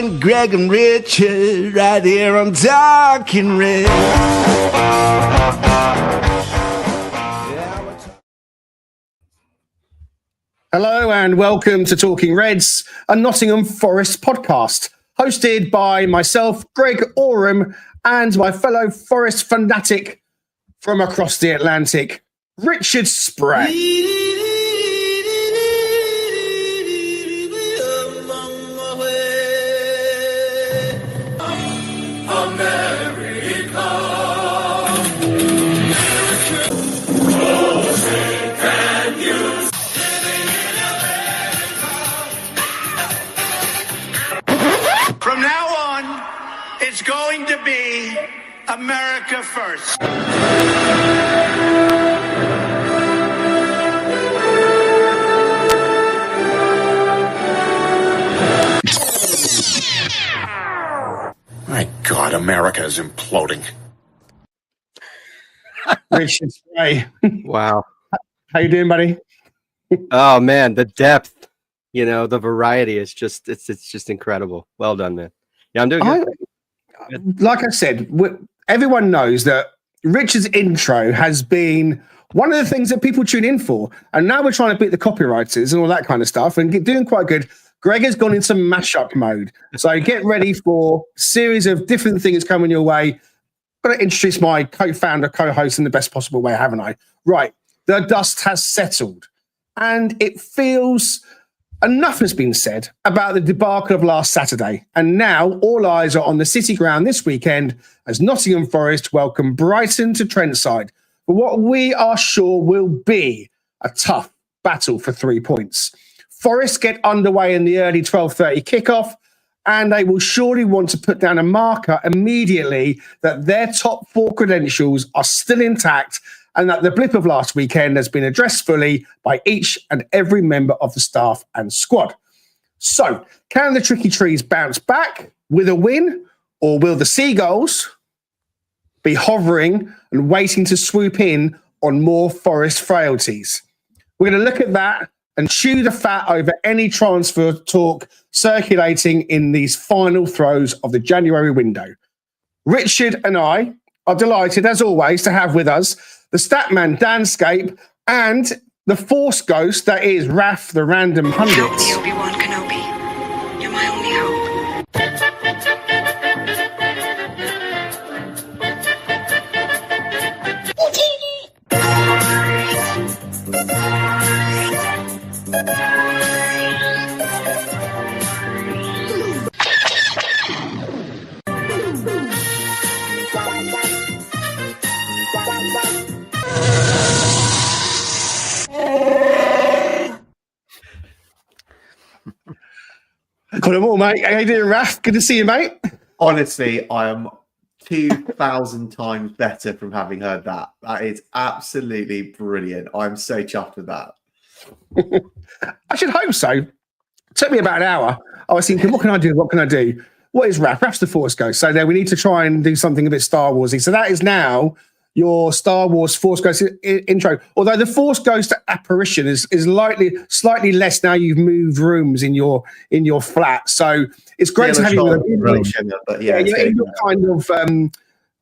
and Greg and Richard right here on Talking Red. Hello and welcome to Talking Reds, a Nottingham Forest podcast, hosted by myself, Greg Oram, and my fellow Forest fanatic from across the Atlantic, Richard Spray. From now on, it's going to be America first. My God, America is imploding. Richard Spray. Wow. How you doing, buddy? Oh man, the depth, the variety is just it's just incredible. Well done, man. Yeah, I'm doing good. Like I said, everyone knows that Richard's intro has been one of the things that people tune in for, and now we're trying to beat the copywriters and all that kind of stuff and doing quite good. Greg has gone into mashup mode, so get ready for a series of different things coming your way. Got to introduce my co-founder, co-host in the best possible way, haven't I? Right, the dust has settled, and it feels enough has been said about the debacle of last Saturday, and now all eyes are on the City Ground this weekend as Nottingham Forest welcome Brighton to Trentside for what we are sure will be a tough battle for 3 points. Forest get underway in the early 12:30 kickoff, and they will surely want to put down a marker immediately that their top four credentials are still intact and that the blip of last weekend has been addressed fully by each and every member of the staff and squad. So, can the Tricky Trees bounce back with a win, or will the Seagulls be hovering and waiting to swoop in on more Forest frailties? We're going to look at that and chew the fat over any transfer talk circulating in these final throes of the January window. Richard and I are delighted, as always, to have with us the Statman, Danscape, and the Force Ghost that is Raf The Random Pundit. Help me, Obi-Wan Kenobi. You're my only hope. Got them all, mate. How you doing, Raf? Good to see you, mate. Honestly, I am 2,000 times better from having heard that. That is absolutely brilliant. I'm so chuffed with that. I should hope so. It took me about an hour. I was thinking, what can I do? What can I do? What is Raf? Raf's the Force Ghost. So there we need to try and do something a bit Star Warsy. So that is now your Star Wars Force Ghost intro. Although the Force Ghost apparition is slightly less now you've moved rooms in your flat. So it's great to have you with but yeah, you're kind of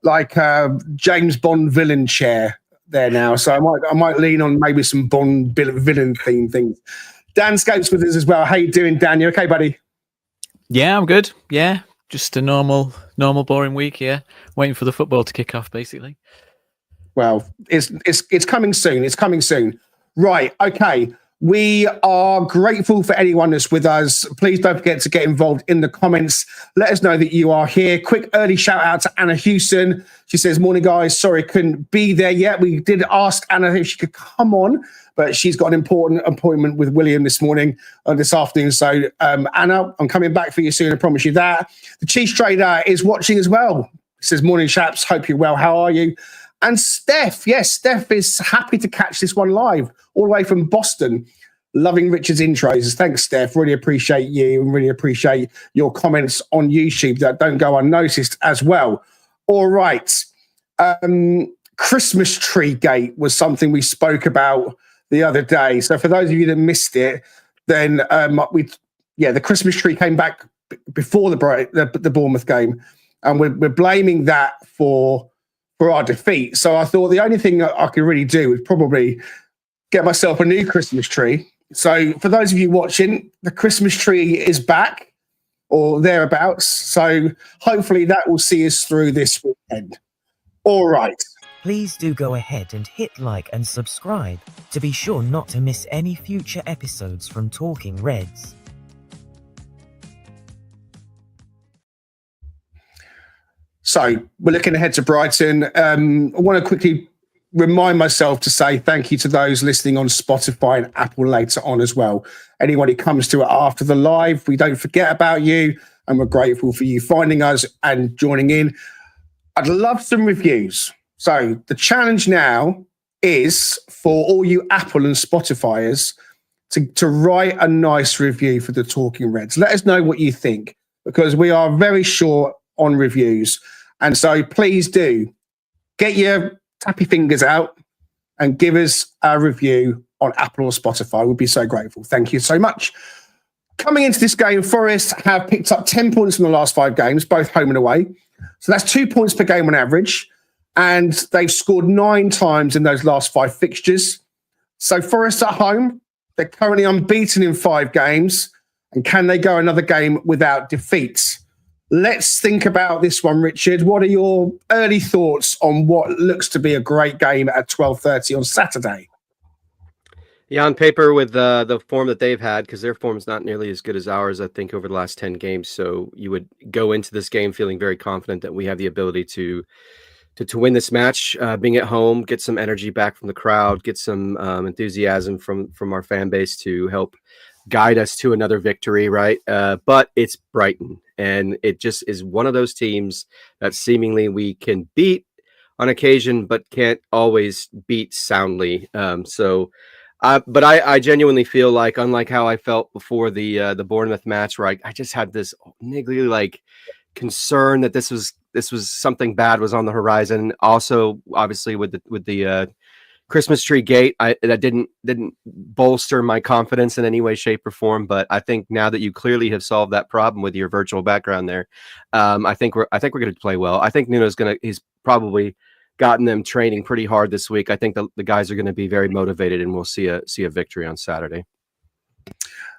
like a James Bond villain chair there now. So I might lean on maybe some Bond villain theme things. Danscape's with us as well. How you doing, Dan? You okay, buddy? Yeah, I'm good. Yeah, just a normal boring week. Yeah, waiting for the football to kick off, basically. Well, it's coming soon. It's coming soon. Right. Okay. We are grateful for anyone that's with us. Please don't forget to get involved in the comments. Let us know that you are here. Quick early shout out to Anna Hewson. She says, morning, guys. Sorry, couldn't be there yet. We did ask Anna if she could come on, but she's got an important appointment with William this afternoon. So, Anna, I'm coming back for you soon. I promise you that. The Cheese Trader is watching as well. He says, morning, chaps. Hope you're well. How are you? And Steph, yes, Steph is happy to catch this one live all the way from Boston. Loving Richard's intros. Thanks, Steph. Really appreciate you and really appreciate your comments on YouTube that don't go unnoticed as well. All right. Christmas tree gate was something we spoke about the other day. So for those of you that missed it, then the Christmas tree came back before the Bournemouth game, and we're blaming that for our defeat. So I thought the only thing I could really do was probably get myself a new Christmas tree. So for those of you watching, the Christmas tree is back or thereabouts. So hopefully that will see us through this weekend. All right. Please do go ahead and hit like and subscribe to be sure not to miss any future episodes from Talking Reds. So we're looking ahead to Brighton. I want to quickly remind myself to say thank you to those listening on Spotify and Apple later on as well. Anyone who comes to it after the live, we don't forget about you, and we're grateful for you finding us and joining in. I'd love some reviews. So the challenge now is for all you Apple and Spotifyers to write a nice review for the Talking Reds. Let us know what you think, because we are very short on reviews. And so please do get your tappy fingers out and give us a review on Apple or Spotify. We'd be so grateful. Thank you so much. Coming into this game, Forest have picked up 10 points from the last 5 games, both home and away. So that's 2 points per game on average. And they've scored 9 times in those last 5 fixtures. So Forest at home, they're currently unbeaten in 5 games. And can they go another game without defeats? Let's think about this one, Richard. What are your early thoughts on what looks to be a great game at 12:30 on Saturday? Yeah, on paper with the form that they've had, because their form's not nearly as good as ours, I think, over the last 10 games. So you would go into this game feeling very confident that we have the ability to win this match, being at home, get some energy back from the crowd, get some enthusiasm from our fan base to help guide us to another victory, right? But it's Brighton, and it just is one of those teams that seemingly we can beat on occasion, but can't always beat soundly. But I genuinely feel like, unlike how I felt before the Bournemouth match, where I just had this niggly concern that this was something bad was on the horizon. Also, obviously with the Christmas tree gate, that didn't bolster my confidence in any way, shape, or form. But I think now that you clearly have solved that problem with your virtual background there, I think we're going to play well. I think he's probably gotten them training pretty hard this week. I think the guys are going to be very motivated, and we'll see a victory on Saturday.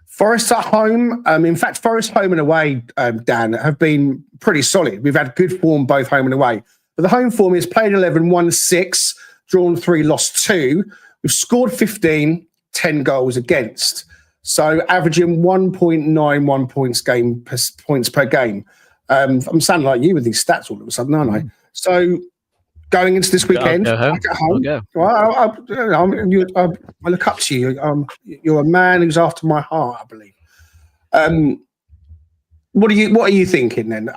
Forest at home. In fact, Forest home and away, Dan, have been pretty solid. We've had good form both home and away. But the home form is played 11, won 6, drawn 3, lost 2. We've scored 15, 10 goals against. So averaging 1.91 points per game. I'm sounding like you with these stats all of a sudden, aren't I? So going into this weekend, I'll go home. back at home. I'll go. Well, I look up to you. You're a man who's after my heart, I believe. What are you thinking then?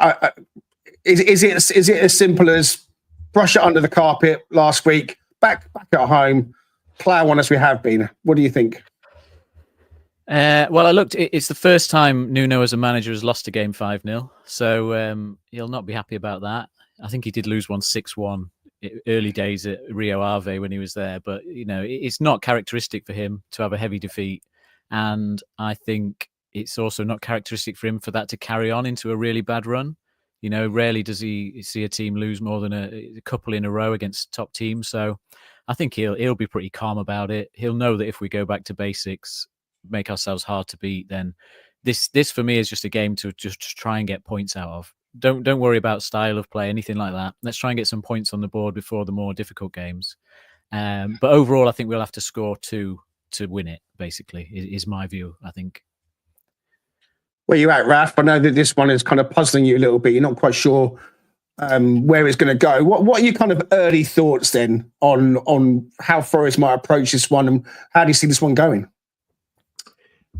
Is it as simple as brush it under the carpet last week, back at home, plough on as we have been? What do you think? Well, I looked. It's the first time Nuno as a manager has lost a game 5-0, so he'll not be happy about that. I think he did lose one 6-1 early days at Rio Ave when he was there, but it's not characteristic for him to have a heavy defeat, and I think it's also not characteristic for him for that to carry on into a really bad run. Rarely does he see a team lose more than a couple in a row against top teams. So I think he'll be pretty calm about it. He'll know that if we go back to basics, make ourselves hard to beat, then this for me is just a game to just try and get points out of. Don't worry about style of play, anything like that. Let's try and get some points on the board before the more difficult games. But overall, I think we'll have to score 2 to win it, basically, is my view, I think. Where you at, Raf? I know that this one is kind of puzzling you a little bit. You're not quite sure where it's going to go. What are your kind of early thoughts then on how Forest might approach this one, and how do you see this one going?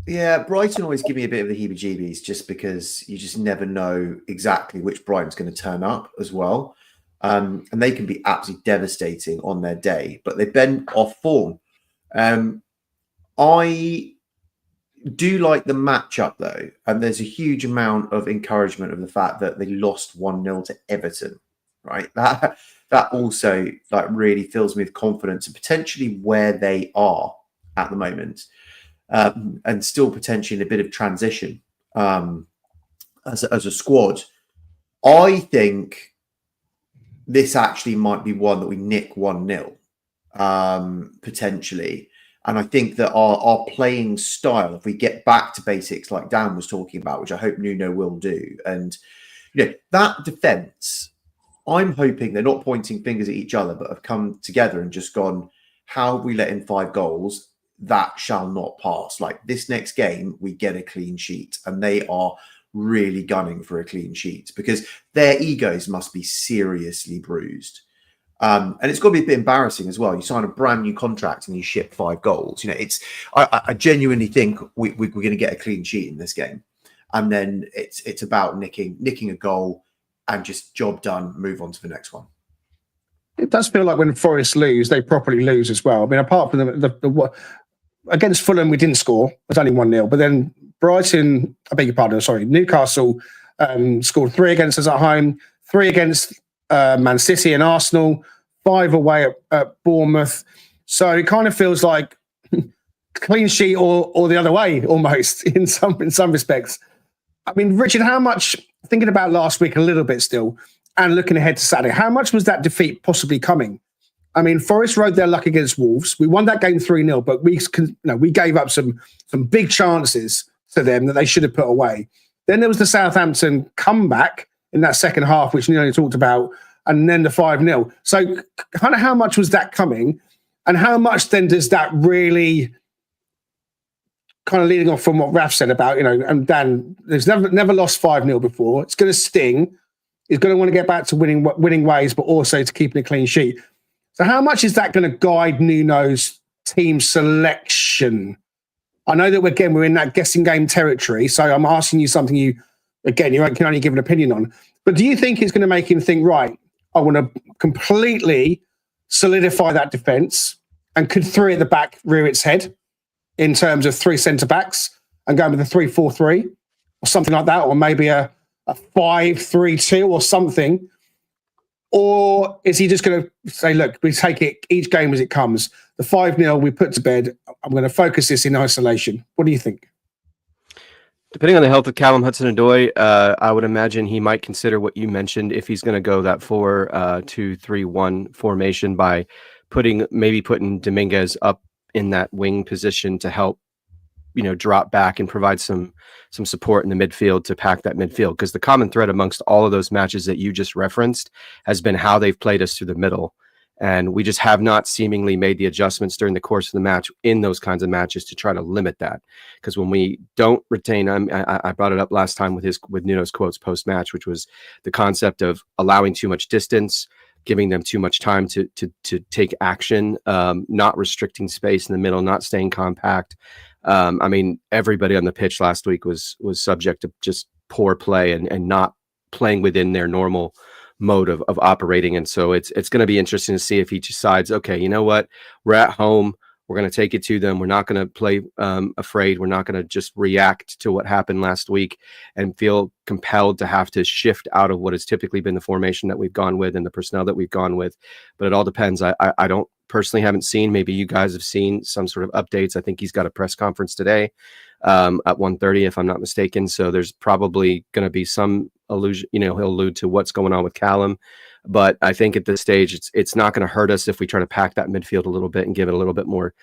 Yeah, Brighton always give me a bit of the heebie-jeebies, just because you just never know exactly which Brighton's going to turn up as well. And they can be absolutely devastating on their day, but they've been off form. I do like the matchup though, and there's a huge amount of encouragement of the fact that they lost 1-0 to Everton, right? That also really fills me with confidence and potentially where they are at the moment, and still potentially in a bit of transition. as a squad. I think this actually might be one that we nick 1-0 potentially. And I think that our playing style, if we get back to basics like Dan was talking about, which I hope Nuno will do, and that defence, I'm hoping they're not pointing fingers at each other, but have come together and just gone, how have we let in 5 goals? That shall not pass. Like this next game, we get a clean sheet, and they are really gunning for a clean sheet because their egos must be seriously bruised. And it's got to be a bit embarrassing as well. You sign a brand new contract and you ship 5 goals. I genuinely think we're going to get a clean sheet in this game, and then it's about nicking a goal and just job done. Move on to the next one. It does feel like when Forest lose, they properly lose as well. I mean, apart from the against Fulham, we didn't score. It was only 1-0. But then Brighton, I beg your pardon, sorry, Newcastle scored 3 against us at home, 3 against Man City and Arsenal, 5 away at Bournemouth. So it kind of feels like clean sheet or the other way almost in some respects. I mean, Richard, how much, thinking about last week a little bit still and looking ahead to Saturday, how much was that defeat possibly coming? I mean, Forest rode their luck against Wolves. We won that game 3-0, but we gave up some big chances to them that they should have put away. Then there was the Southampton comeback in that second half, which Neil talked about, and then the 5-0. So kind of how much was that coming? And how much then does that really, kind of leading off from what Raf said about, and Dan, there's never lost 5-0 before. It's going to sting. He's going to want to get back to winning ways, but also to keeping a clean sheet. So how much is that going to guide Nuno's team selection? I know that, we're in that guessing game territory, so I'm asking you something you can only give an opinion on. But do you think it's going to make him think, right, I want to completely solidify that defence, and could 3 at the back rear its head in terms of 3 centre-backs and go with a 3-4-3 or something like that, or maybe a 5-3-2 or something? Or is he just going to say, look, we take it each game as it comes? The 5-0 we put to bed, I'm going to focus this in isolation. What do you think? Depending on the health of Callum Hudson-Odoi, I would imagine he might consider what you mentioned if he's going to go that 4-2-3-1 formation by putting Dominguez up in that wing position to help, drop back and provide some support in the midfield to pack that midfield. Because the common thread amongst all of those matches that you just referenced has been how they've played us through the middle. And we just have not seemingly made the adjustments during the course of the match in those kinds of matches to try to limit that. Because when we don't retain, I brought it up last time with Nuno's quotes post-match, which was the concept of allowing too much distance, giving them too much time to take action, not restricting space in the middle, not staying compact. I mean, everybody on the pitch last week was subject to just poor play and not playing within their normal mode of operating. And so it's going to be interesting to see if he decides, okay, you know what, we're at home, we're going to take it to them, we're not going to play afraid, we're not going to just react to what happened last week and feel compelled to have to shift out of what has typically been the formation that we've gone with and the personnel that we've gone with. But it all depends. I don't personally haven't seen, maybe you guys have seen some sort of updates. I think he's got a press conference today at 1:30, if I'm not mistaken. So there's probably going to be some allusion, he'll allude to what's going on with Callum. But I think at this stage, it's not going to hurt us if we try to pack that midfield a little bit and give it a little bit more,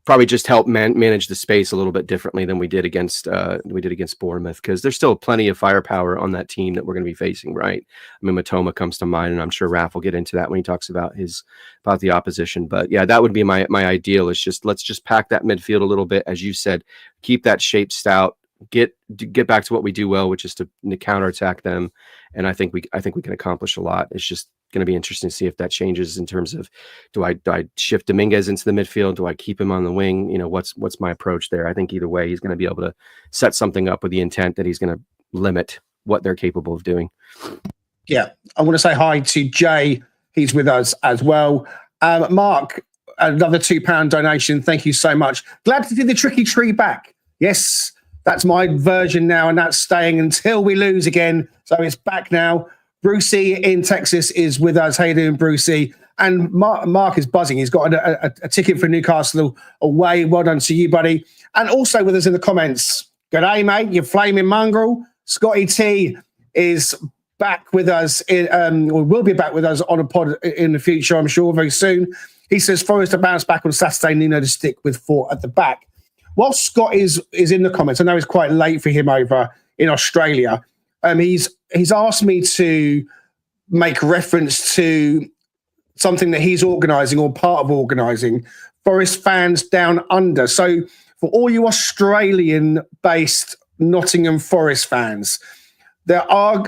probably just help manage the space a little bit differently than we did against Bournemouth, because there's still plenty of firepower on that team that we're going to be facing, right? I mean, Matoma comes to mind, and I'm sure Raf will get into that when he talks about the opposition. But yeah, that would be my ideal, is let's just pack that midfield a little bit, as you said, keep that shape stout, get back to what we do well, which is to counterattack them. And I think we can accomplish a lot. It's just going to be interesting to see if that changes in terms of, do I shift Dominguez into the midfield? Do I keep him on the wing? What's my approach there? I think either way, he's going to be able to set something up with the intent that he's going to limit what they're capable of doing. Yeah. I want to say hi to Jay. He's with us as well. Mark, another £2 donation. Thank you so much. Glad to see the tricky tree back. Yes, that's my version now, and that's staying until we lose again. So it's back now. Brucey in Texas is with us. How you doing, Brucey? And Mark is buzzing. He's got a ticket for Newcastle away. Well done to you, buddy. And also with us in the comments, g'day, mate, you flaming mongrel. Scotty T is back with us, or will be back with us on a pod in the future, I'm sure, very soon. He says Forest to bounce back on Saturday, Nuno to stick with 4 at the back. While Scott is in the comments, I know it's quite late for him over in Australia. He's asked me to make reference to something that he's organising or part of organising, Forest Fans Down Under. So for all you Australian-based Nottingham Forest fans, there are,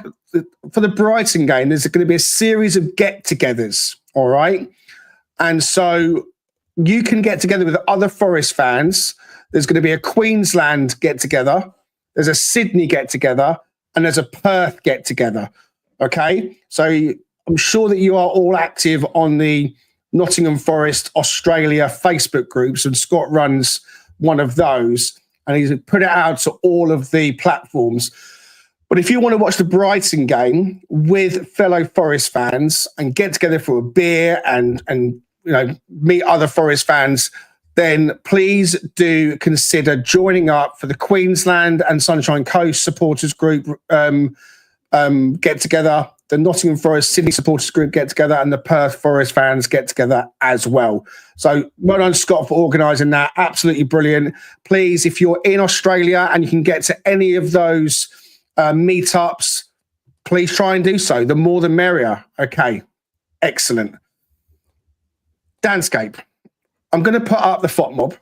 for the Brighton game, there's going to be a series of get-togethers, all right? And so you can get together with other Forest fans. There's going to be a Queensland get-together, there's a Sydney get-together, and there's a Perth get-together, okay? So I'm sure that you are all active on the Nottingham Forest Australia Facebook groups, and Scott runs one of those, and he's put it out to all of the platforms. But if you want to watch the Brighton game with fellow Forest fans and get together for a beer and meet other Forest fans, then please do consider joining up for the Queensland and Sunshine Coast supporters group get together, the Nottingham Forest Sydney supporters group get together, and the Perth Forest fans get together as well. So well done, Scott, for organising that. Absolutely brilliant. Please, if you're in Australia and you can get to any of those meetups, please try and do so. The more the merrier. Okay, excellent. Danscape. I'm going to put up the FOTMob.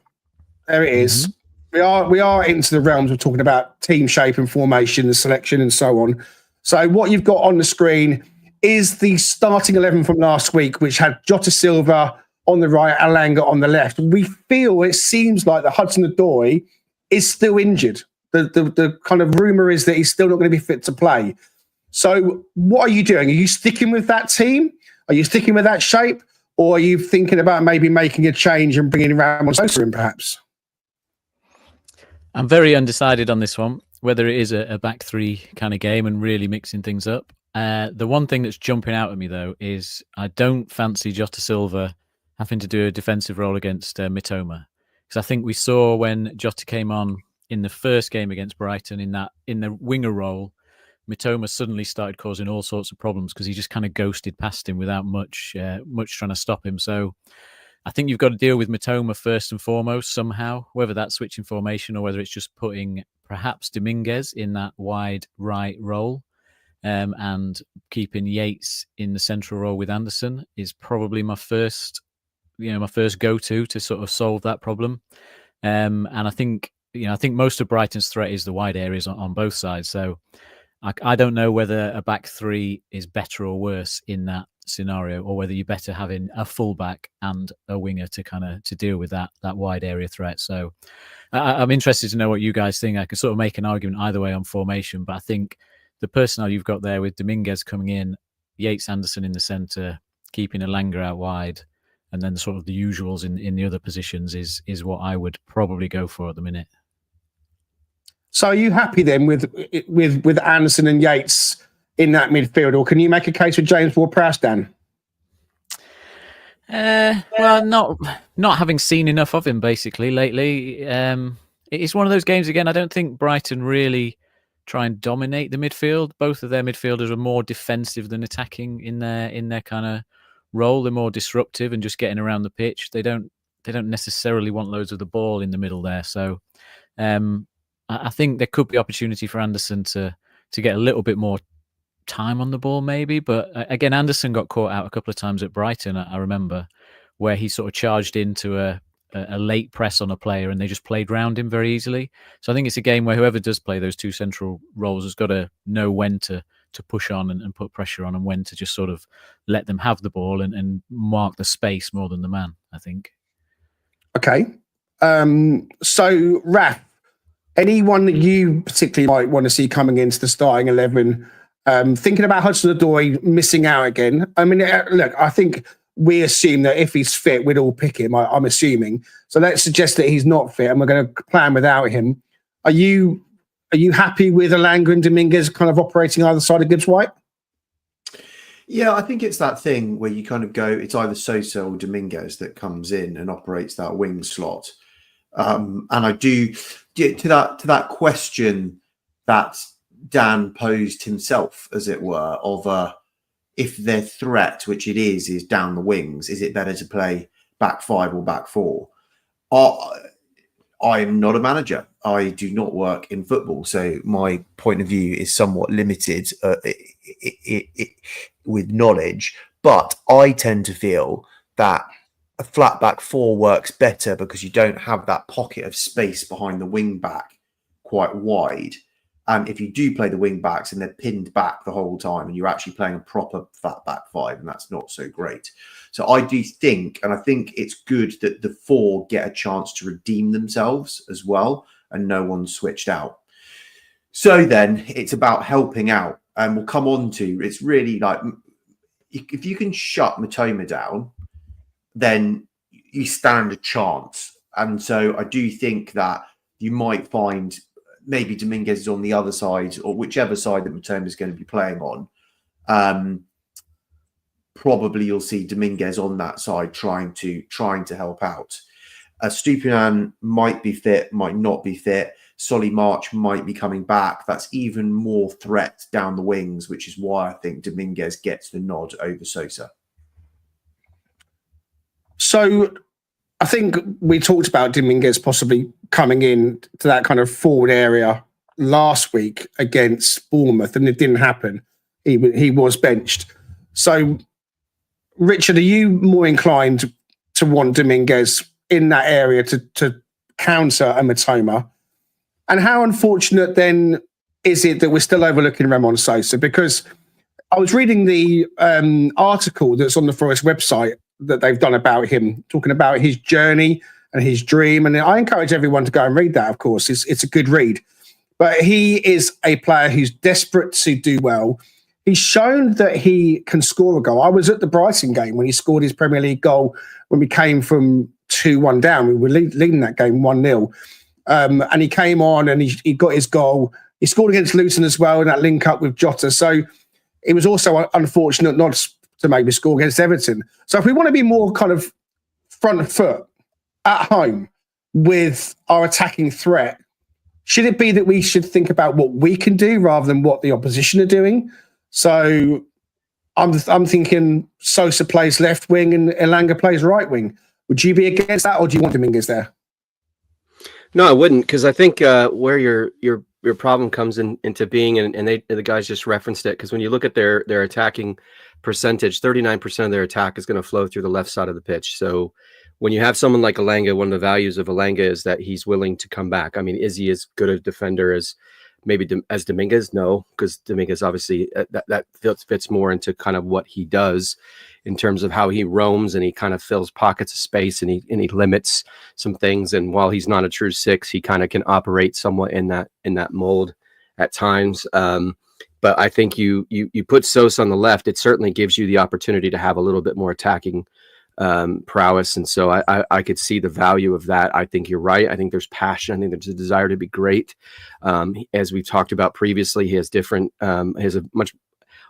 There it is. We are into the realms of talking about team shape and formation and selection and so on. So what you've got on the screen is the starting 11 from last week, which had Jota Silva on the right, Alanga on the left. It seems like the Hudson-Odoi is still injured. The kind of rumour is that he's still not going to be fit to play. So what are you doing? Are you sticking with that team? Are you sticking with that shape? Or are you thinking about maybe making a change and bringing Ramon Sosa in, perhaps? I'm very undecided on this one, whether it is a back three kind of game and really mixing things up. The one thing that's jumping out at me, though, is I don't fancy Jota Silva having to do a defensive role against Mitoma. Because I think we saw when Jota came on in the first game against Brighton in the winger role, Mitoma suddenly started causing all sorts of problems because he just kind of ghosted past him without much trying to stop him. So I think you've got to deal with Mitoma first and foremost somehow, whether that's switching formation or whether it's just putting perhaps Dominguez in that wide right role and keeping Yates in the central role with Anderson is probably my first go-to to sort of solve that problem. And I think most of Brighton's threat is the wide areas on both sides. So I don't know whether a back three is better or worse in that scenario, or whether you're better having a fullback and a winger to deal with that wide area threat. So I'm interested to know what you guys think. I can sort of make an argument either way on formation, but I think the personnel you've got there with Dominguez coming in, Yates, Anderson in the centre, keeping Alanga out wide, and then sort of the usuals in the other positions is what I would probably go for at the minute. So are you happy then with Anderson and Yates in that midfield, or can you make a case with James Ward-Prowse, Dan? Well, not having seen enough of him basically lately. It's one of those games again. I don't think Brighton really try and dominate the midfield. Both of their midfielders are more defensive than attacking in their kind of role. They're more disruptive and just getting around the pitch. They don't necessarily want loads of the ball in the middle there. So I think there could be opportunity for Anderson to get a little bit more time on the ball maybe. But again, Anderson got caught out a couple of times at Brighton, I remember, where he sort of charged into a late press on a player and they just played round him very easily. So I think it's a game where whoever does play those two central roles has got to know when to push on and put pressure on, and when to just sort of let them have the ball and mark the space more than the man, I think. Okay. So, Raf, anyone that you particularly might want to see coming into the starting 11, thinking about Hudson-Odoi missing out again. I mean, look, I think we assume that if he's fit, we'd all pick him, I'm assuming. So let's suggest that he's not fit and we're going to plan without him. Are you happy with Alanga and Dominguez kind of operating either side of Gibbs-White? Yeah, I think it's that thing where you kind of go, it's either Sosa or Dominguez that comes in and operates that wing slot. And I do get to that question that Dan posed himself, as it were, of if their threat, which it is down the wings, is it better to play back 5 or back 4? I'm not a manager. I do not work in football, so my point of view is somewhat limited with knowledge. But I tend to feel that a flat back 4 works better because you don't have that pocket of space behind the wing back quite wide. And if you do play the wing backs and they're pinned back the whole time, and you're actually playing a proper flat back 5, and that's not so great. So I do think, and I think it's good that the 4 get a chance to redeem themselves as well, and no one's switched out. So then it's about helping out, and we'll come on to, it's really like, if you can shut Matoma down, then you stand a chance. And so I do think that you might find maybe Dominguez is on the other side, or whichever side that Matoma is going to be playing on. Probably you'll see Dominguez on that side trying to help out. Stupinan might be fit, might not be fit. Solly March might be coming back. That's even more threat down the wings, which is why I think Dominguez gets the nod over Sosa. So I think we talked about Dominguez possibly coming in to that kind of forward area last week against Bournemouth, and it didn't happen. He was benched. So, Richard, are you more inclined to want Dominguez in that area to counter a Matoma? And how unfortunate then is it that we're still overlooking Ramon Sosa? Because I was reading the article that's on the Forest website that they've done about him, talking about his journey and his dream. And I encourage everyone to go and read that, of course. It's a good read. But he is a player who's desperate to do well. He's shown that he can score a goal. I was at the Brighton game when he scored his Premier League goal when we came from 2-1 down. We were leading that game 1-0. And he came on and he got his goal. He scored against Luton as well in that link up with Jota. So it was also unfortunate not to maybe score against Everton. So if we want to be more kind of front foot at home with our attacking threat, should it be that we should think about what we can do rather than what the opposition are doing? So I'm thinking Sosa plays left wing and Elanga plays right wing. Would you be against that, or do you want Dominguez there? No, I wouldn't, because I think where your problem comes into being, and the guys just referenced it, because when you look at their attacking percentage, 39% of their attack is going to flow through the left side of the pitch. So when you have someone like Elanga, one of the values of Elanga is that he's willing to come back. I mean, is he as good a defender as maybe as Dominguez? No, because Dominguez obviously that fits more into kind of what he does in terms of how he roams, and he kind of fills pockets of space, and he limits some things. And while he's not a true 6, he kind of can operate somewhat in that mold at times. But I think you put Sosa on the left, it certainly gives you the opportunity to have a little bit more attacking prowess. And so I could see the value of that. I think you're right. I think there's passion. I think there's a desire to be great. As we've talked about previously, he has a much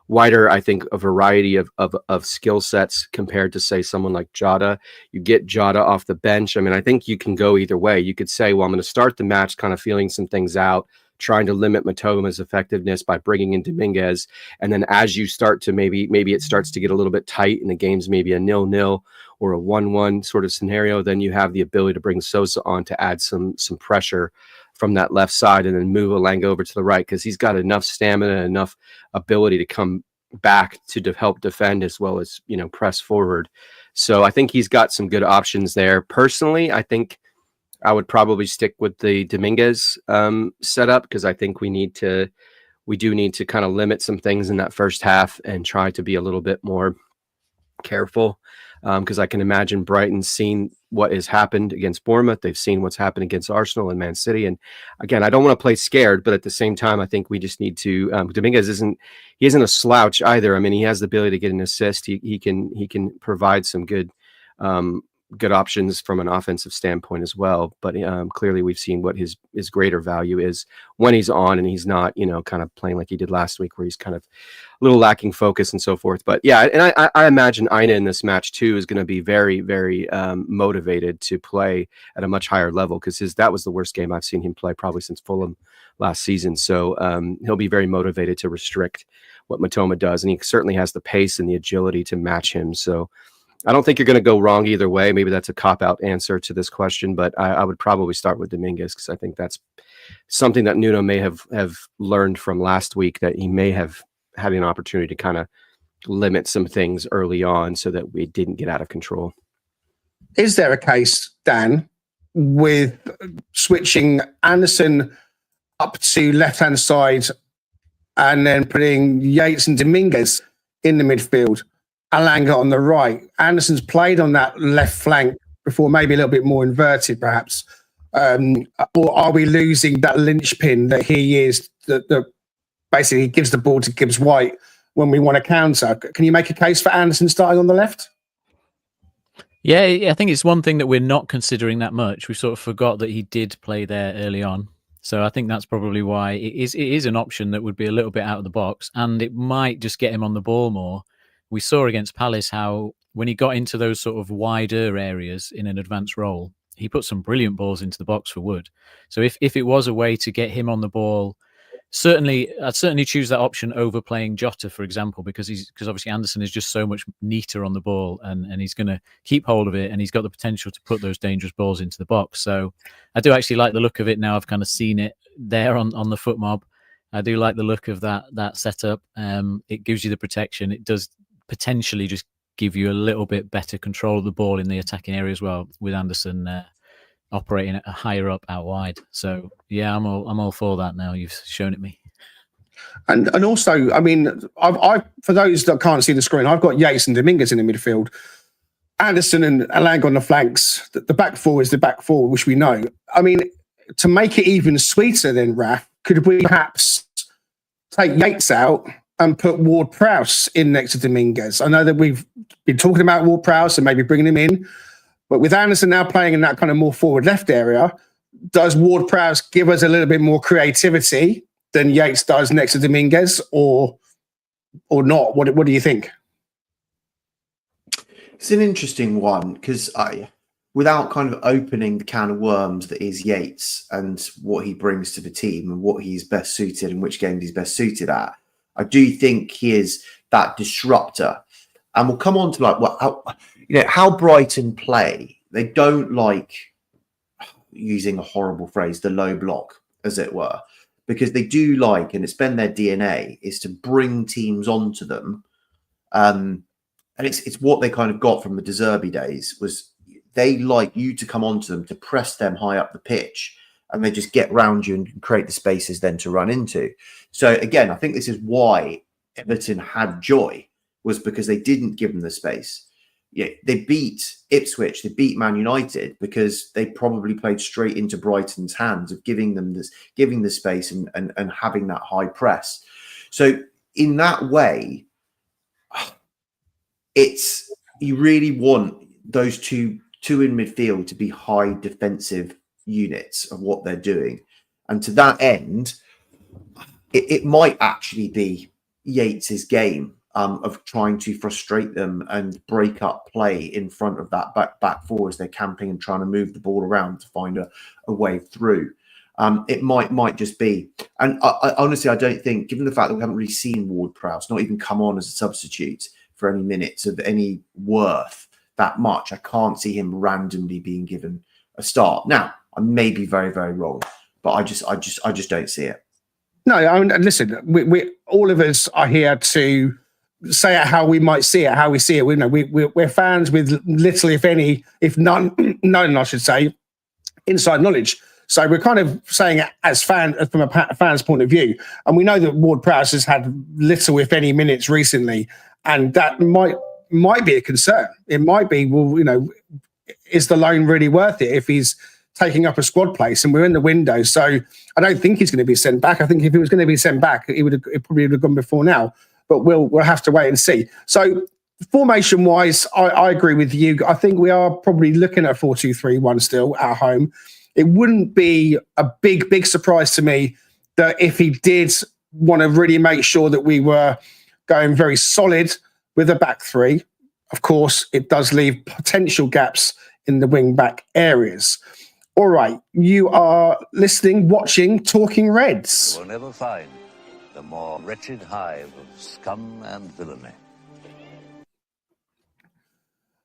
wider, I think, a variety of skill sets compared to, say, someone like Jota. You get Jota off the bench. I mean, I think you can go either way. You could say, well, I'm going to start the match kind of feeling some things out, trying to limit Matoma's effectiveness by bringing in Dominguez. And then as you start to maybe it starts to get a little bit tight and the game's maybe a 0-0 or a 1-1 sort of scenario, then you have the ability to bring Sosa on to add some pressure from that left side, and then move Elanga over to the right, because he's got enough stamina, enough ability to come back to help defend as well as, press forward. So I think he's got some good options there. Personally, I think I would probably stick with the Dominguez setup, because I think we do need to kind of limit some things in that first half and try to be a little bit more careful, because I can imagine Brighton's seen what has happened against Bournemouth. They've seen what's happened against Arsenal and Man City. And again, I don't want to play scared, but at the same time, I think we just need to. Dominguez isn't a slouch either. I mean, he has the ability to get an assist. He can provide some good good options from an offensive standpoint as well. But clearly we've seen what his greater value is when he's on and he's not, kind of playing like he did last week, where he's kind of a little lacking focus and so forth. But yeah, and I imagine Ina in this match too is going to be very, very motivated to play at a much higher level, because that was the worst game I've seen him play probably since Fulham last season. So he'll be very motivated to restrict what Matoma does, and he certainly has the pace and the agility to match him. So I don't think you're going to go wrong either way. Maybe that's a cop-out answer to this question, but I would probably start with Dominguez, because I think that's something that Nuno may have learned from last week, that he may have had an opportunity to kind of limit some things early on so that we didn't get out of control. Is there a case, Dan, with switching Anderson up to left-hand side and then putting Yates and Dominguez in the midfield, Alanga on the right? Anderson's played on that left flank before, maybe a little bit more inverted, perhaps. Or are we losing that linchpin that he is, that basically gives the ball to Gibbs White when we want to counter? Can you make a case for Anderson starting on the left? Yeah, I think it's one thing that we're not considering that much. We sort of forgot that he did play there early on. So I think that's probably why it is an option that would be a little bit out of the box, and it might just get him on the ball more. We saw against Palace how when he got into those sort of wider areas in an advanced role, he put some brilliant balls into the box for Wood. So if it was a way to get him on the ball, I'd certainly choose that option over playing Jota, for example, because obviously Anderson is just so much neater on the ball, and he's going to keep hold of it, and he's got the potential to put those dangerous balls into the box. So I do actually like the look of it now. I've kind of seen it there on the foot mob. I do like the look of that setup. It gives you the protection. It does potentially just give you a little bit better control of the ball in the attacking area as well, with Anderson operating higher up out wide. So yeah, I'm all for that now. You've shown it me. And also, I mean, I for those that can't see the screen, I've got Yates and Dominguez in the midfield, Anderson and Alanga on the flanks. The back four is the back four, which we know. I mean, to make it even sweeter than Raf, could we perhaps take Yates out and put Ward-Prowse in next to Dominguez? I know that we've been talking about Ward-Prowse and maybe bringing him in, but with Anderson now playing in that kind of more forward left area, does Ward-Prowse give us a little bit more creativity than Yates does next to Dominguez, or not? What do you think? It's an interesting one, because without kind of opening the can of worms that is Yates and what he brings to the team and what he's best suited and which games he's best suited at, I do think he is that disruptor. And we'll come on to how Brighton play. They don't like, using a horrible phrase, the low block, as it were, because they do like, and it's been their DNA, is to bring teams onto them. And it's what they kind of got from the De Zerbi days, was they like you to come onto them, to press them high up the pitch, and they just get round you and create the spaces then to run into. So again, I think this is why Everton had joy, was because they didn't give them the space. Yeah, they beat Ipswich, they beat Man United because they probably played straight into Brighton's hands of giving the space and having that high press. So in that way, you really want those two in midfield to be high defensive units of what they're doing. And to that end, it might actually be Yates's game of trying to frustrate them and break up play in front of that back four as they're camping and trying to move the ball around to find a way through. It might just be. And I honestly, I don't think, given the fact that we haven't really seen Ward-Prowse not even come on as a substitute for any minutes of any worth that much, I can't see him randomly being given a start. Now, I may be very, very wrong, but I just don't see it. No, I mean, listen, we all of us are here to say it how we might see it, how we see it. We're fans with little, if any, if none, I should say, inside knowledge. So we're kind of saying it as from a fan's point of view. And we know that Ward-Prowse has had little, if any, minutes recently, and that might be a concern. It might be, is the loan really worth it if he's taking up a squad place and we're in the window? So I don't think he's going to be sent back. I think if he was going to be sent back, it probably would have gone before now. But we'll have to wait and see. So formation wise, I agree with you. I think we are probably looking at 4-2-3-1 still at home. It wouldn't be a big surprise to me that if he did want to really make sure that we were going very solid with a back three, of course, it does leave potential gaps in the wing back areas. All right, you are listening, watching Talking Reds. You will never find the more wretched hive of scum and villainy.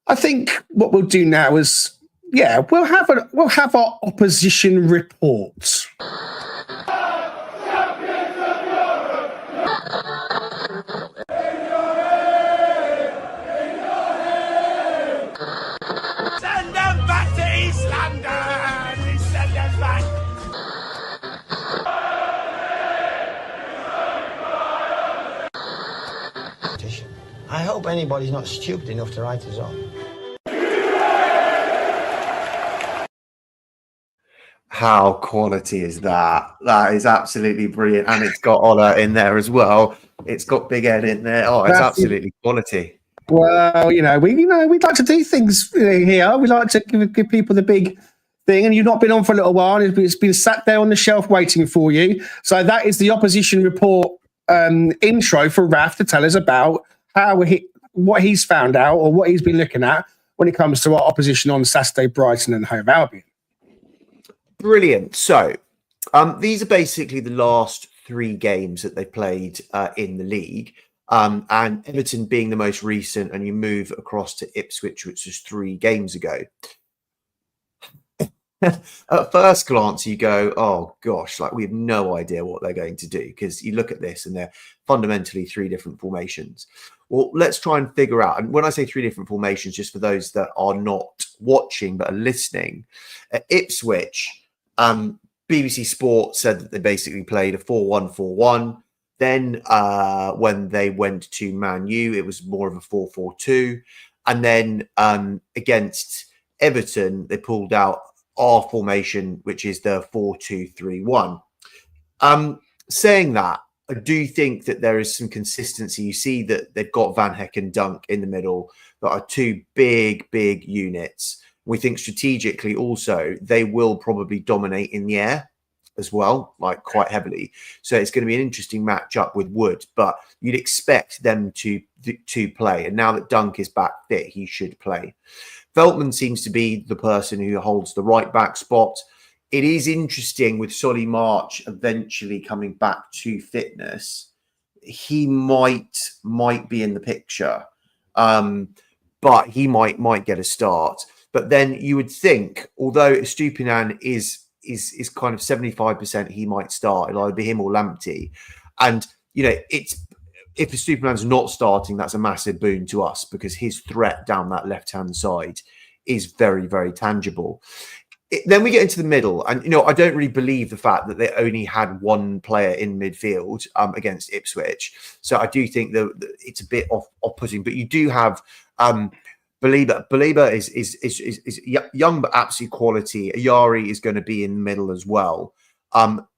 I think what we'll do now is, we'll have our opposition report. Send them back to East London! We send them back! I hope anybody's not stupid enough to write us off. How quality is that? That is absolutely brilliant. And it's got Ola in there as well. It's got Big Ed in there. Oh, it's absolutely quality. Well, we'd like to do things here. We like to give people the big thing, and you've not been on for a little while. It's been sat there on the shelf waiting for you. So that is the opposition report intro for Raf to tell us about what he's found out or what he's been looking at when it comes to our opposition on Saturday, Brighton and Hove Albion. Brilliant. So these are basically the last 3 games that they played in the league. And Everton being the most recent, and you move across to Ipswich, which was 3 games ago. At first glance, you go, oh gosh, like we have no idea what they're going to do, because you look at this and they're fundamentally 3 different formations. Well, let's try and figure out. And when I say 3 different formations, just for those that are not watching but are listening, at Ipswich, BBC Sport said that they basically played a 4-1-4-1. Then when they went to Man U, it was more of a 4-4-2. And then against Everton, they pulled out our formation, which is the 4-2-3-1. Saying that, I do think that there is some consistency. You see that they've got Van Heck and Dunk in the middle that are 2 big units. We think strategically also they will probably dominate in the air as well, like quite heavily. So it's going to be an interesting matchup with Wood, but you'd expect them to play. And now that Dunk is back fit, he should play. Veltman seems to be the person who holds the right back spot. It is interesting with Solly March eventually coming back to fitness. He might be in the picture, but he might get a start. But then you would think, although Estupiñán is kind of 75%, he might start. It'll either be him or Lamptey. And, if Estupiñán's not starting, that's a massive boon to us, because his threat down that left-hand side is very, very tangible. Then we get into the middle, and I don't really believe the fact that they only had 1 player in midfield against Ipswich. So I do think that it's a bit off-putting. But you do have Belieber is young but absolute quality. Ayari is going to be in the middle as well.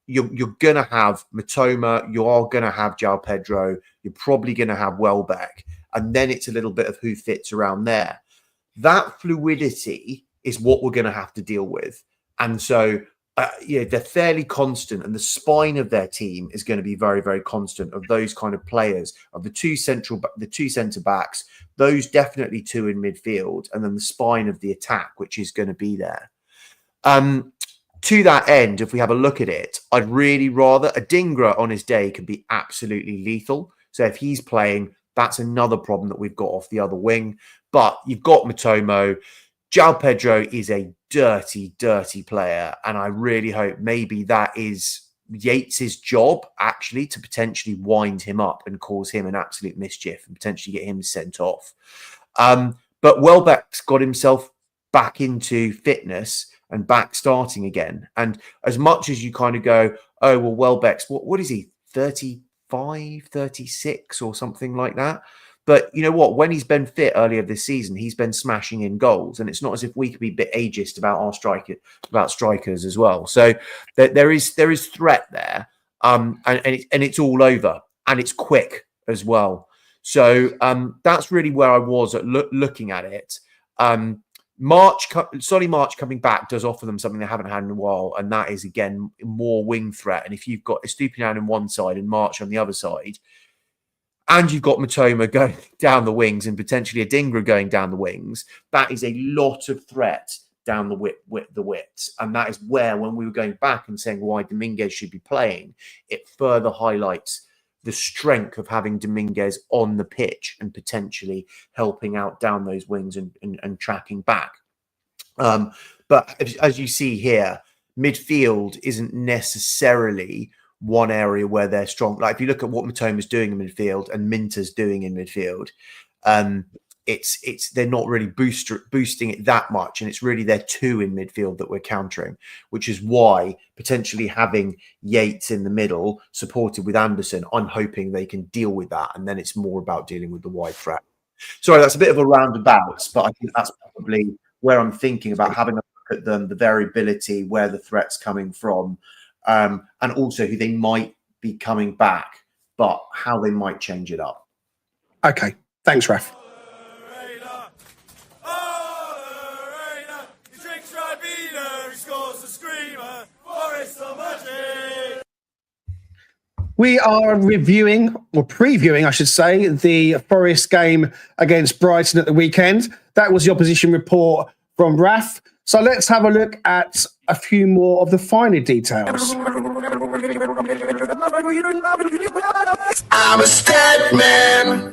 You're going to have Matoma. You are going to have João Pedro. You're probably going to have Welbeck. And then it's a little bit of who fits around there. That fluidity is what we're going to have to deal with. And so, they're fairly constant. And the spine of their team is going to be very, very constant of those kind of players, of the 2 centre backs, those definitely 2 in midfield, and then the spine of the attack, which is going to be there. To that end, if we have a look at it, I'd really rather Adingra on his day can be absolutely lethal. So if he's playing, that's another problem that we've got off the other wing. But you've got Matomo. João Pedro is a dirty player. And I really hope maybe that is Yates's job, actually, to potentially wind him up and cause him an absolute mischief and potentially get him sent off. But Welbeck's got himself back into fitness and back starting again. And as much as you kind of go, oh, well, Welbeck's, what is he, 35, 36 or something like that? But you know what? When he's been fit earlier this season, he's been smashing in goals. And it's not as if we could be a bit ageist about our strikers as well. So there is threat there. And it's all over. And it's quick as well. So that's really where I was at looking at it. Solly March coming back does offer them something they haven't had in a while, and that is, again, more wing threat. And if you've got Estupiñán on one side and March on the other side, and you've got Matoma going down the wings and potentially Adingra going down the wings, that is a lot of threat down the widths. And that is where, when we were going back and saying why Dominguez should be playing, it further highlights the strength of having Dominguez on the pitch and potentially helping out down those wings and tracking back. But as you see here, midfield isn't necessarily one area where they're strong. Like if you look at what Matoma's doing in midfield and Minter's doing in midfield, it's they're not really boosting it that much, and it's really their two in midfield that we're countering, which is why potentially having Yates in the middle supported with Anderson, I'm hoping they can deal with that, and then it's more about dealing with the wide threat. Sorry, that's a bit of a roundabout, but I think that's probably where I'm thinking about having a look at them, the variability, where the threat's coming from, and also who they might be coming back, but how they might change it up. Okay, thanks, Raf. We are reviewing, or previewing, I should say, the Forest game against Brighton at the weekend. That was the opposition report from Raf. So let's have a look at a few more of the finer details. I'm a Statman.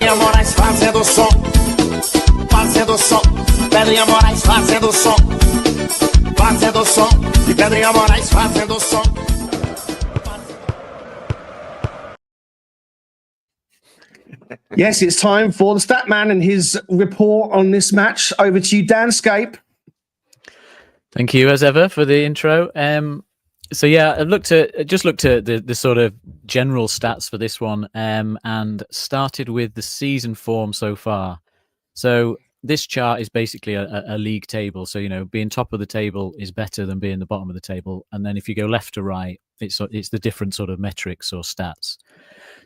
Yes, it's time for the Statman and his report on this match. Over to you, Danscape. Thank you, as ever, for the intro. So yeah, I've just looked at the sort of general stats for this one, and started with the season form so far. So this chart is basically a league table. So, you know, being top of the table is better than being the bottom of the table. And then if you go left to right, it's the different sort of metrics or stats.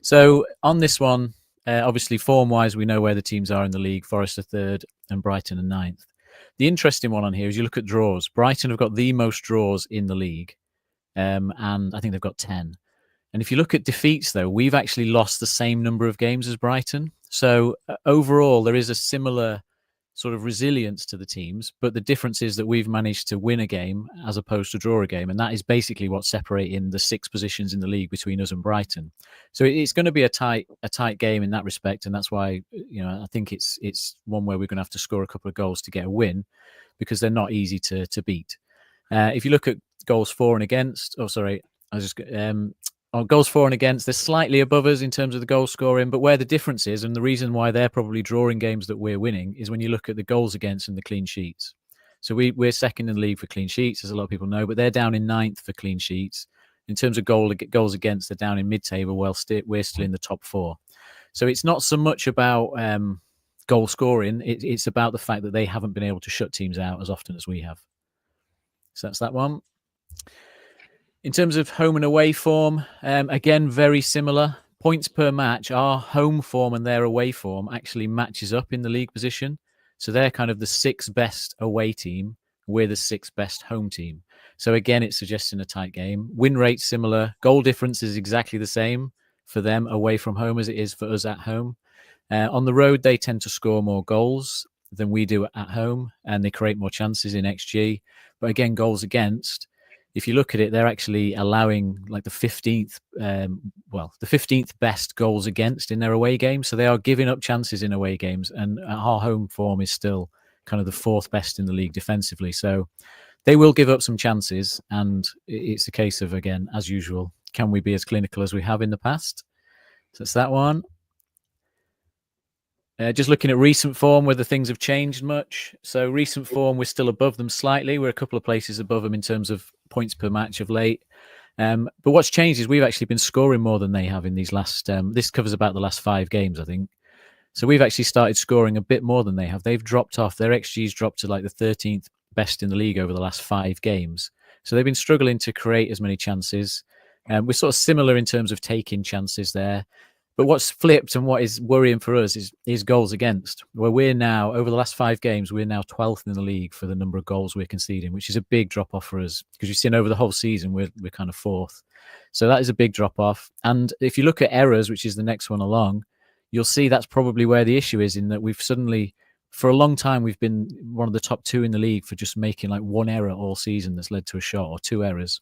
So on this one, obviously form-wise, we know where the teams are in the league. Forest are third and Brighton are ninth. The interesting one on here is you look at draws. Brighton have got the most draws in the league, and I think they've got 10. And if you look at defeats, though, we've actually lost the same number of games as Brighton. So overall, there is a similar sort of resilience to the teams, but the difference is that we've managed to win a game as opposed to draw a game, and that is basically what's separating the 6 positions in the league between us and Brighton. So it's going to be a tight game in that respect, and that's why, you know, I think it's one where we're going to have to score a couple of goals to get a win, because they're not easy to beat. If you look at goals for and against, goals for and against, they're slightly above us in terms of the goal scoring, but where the difference is, and the reason why they're probably drawing games that we're winning, is when you look at the goals against and the clean sheets. So we're second in the league for clean sheets, as a lot of people know, but they're down in 9th for clean sheets. In terms of goals against, they're down in mid-table, while we're still in the top 4. So it's not so much about goal scoring, it's about the fact that they haven't been able to shut teams out as often as we have. So that's that one. In terms of home and away form, again, very similar. Points per match, our home form and their away form actually matches up in the league position. So they're kind of the 6th best away team. We're the 6th best home team. So again, it's suggesting a tight game. Win rate similar. Goal difference is exactly the same for them away from home as it is for us at home. On the road, they tend to score more goals than we do at home, and they create more chances in XG. But again, goals against, if you look at it, they're actually allowing like the 15th best goals against in their away games. So they are giving up chances in away games, and our home form is still kind of the 4th best in the league defensively. So they will give up some chances, and it's a case of, again, as usual, can we be as clinical as we have in the past? So it's that one. Just looking at recent form, whether things have changed much. So recent form, we're still above them slightly. We're a couple of places above them in terms of points per match of late. But what's changed is we've actually been scoring more than they have in these last... this covers about the last 5 games, I think. So we've actually started scoring a bit more than they have. They've dropped off. Their XG's dropped to like the 13th best in the league over the last 5 games. So they've been struggling to create as many chances. We're sort of similar in terms of taking chances there. But what's flipped and what is worrying for us is goals against, where we're now, over the last 5 games, we're now 12th in the league for the number of goals we're conceding, which is a big drop-off for us, because you've seen over the whole season, we're kind of 4th. So that is a big drop-off. And if you look at errors, which is the next one along, you'll see that's probably where the issue is, in that we've suddenly, for a long time, we've been one of the top 2 in the league for just making like 1 error all season that's led to a shot, or 2 errors.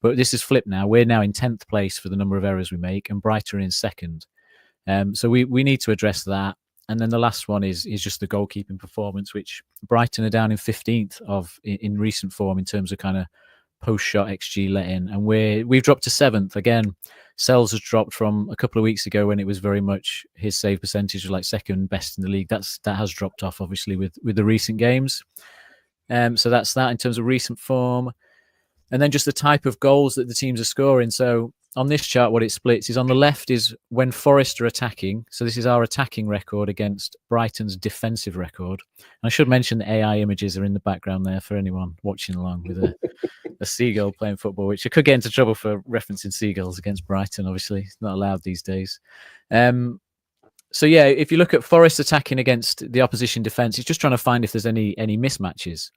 But this is flipped now. We're now in 10th place for the number of errors we make, and Brighton are in 2nd. So we need to address that. And then the last one is just the goalkeeping performance, which Brighton are down in 15th in recent form in terms of kind of post-shot XG let in. And we've dropped to 7th. Again, Sells has dropped from a couple of weeks ago when it was very much his save percentage was like 2nd best in the league. That has dropped off, obviously, with the recent games. So that's that in terms of recent form. And then just the type of goals that the teams are scoring. So on this chart, what it splits is on the left is when Forest are attacking. So this is our attacking record against Brighton's defensive record. And I should mention the AI images are in the background there for anyone watching along with a seagull playing football, which I could get into trouble for referencing seagulls against Brighton. Obviously, it's not allowed these days. So yeah, if you look at Forest attacking against the opposition defence, it's just trying to find if there's any mismatches.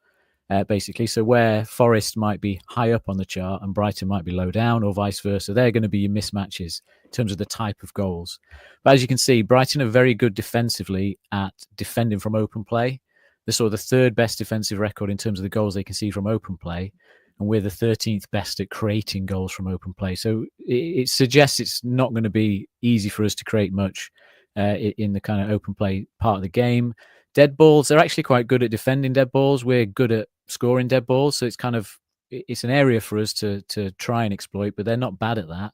Basically, so where Forest might be high up on the chart and Brighton might be low down, or vice versa, they're going to be your mismatches in terms of the type of goals. But as you can see, Brighton are very good defensively at defending from open play. They're sort of the 3rd best defensive record in terms of the goals they can see from open play, and we're the 13th best at creating goals from open play. So it suggests it's not going to be easy for us to create much in the kind of open play part of the game. Dead balls, they're actually quite good at defending dead balls. We're good at scoring dead balls, so it's an area for us to try and exploit, but they're not bad at that.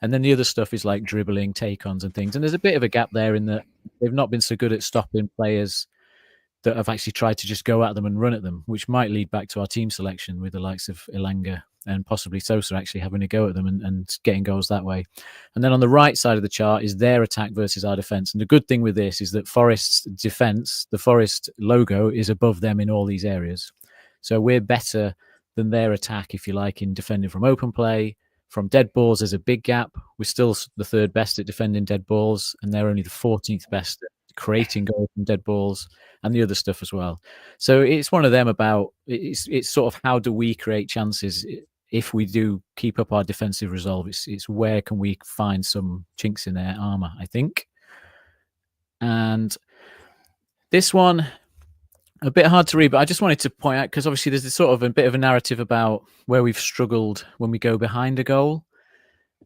And then the other stuff is like dribbling, take-ons and things. And there's a bit of a gap there in that they've not been so good at stopping players that have actually tried to just go at them and run at them, which might lead back to our team selection with the likes of Elanga and possibly Sosa actually having a go at them and getting goals that way. And then on the right side of the chart is their attack versus our defence. And the good thing with this is that Forest's defence, the Forest logo, is above them in all these areas. So we're better than their attack, if you like, in defending from open play. From dead balls, there's a big gap. We're still the 3rd best at defending dead balls, and they're only the 14th best at creating goals from dead balls and the other stuff as well. So it's one of them about, it's sort of how do we create chances if we do keep up our defensive resolve. It's where can we find some chinks in their armour, I think. And this one, a bit hard to read, but I just wanted to point out, because obviously there's this sort of a bit of a narrative about where we've struggled when we go behind a goal.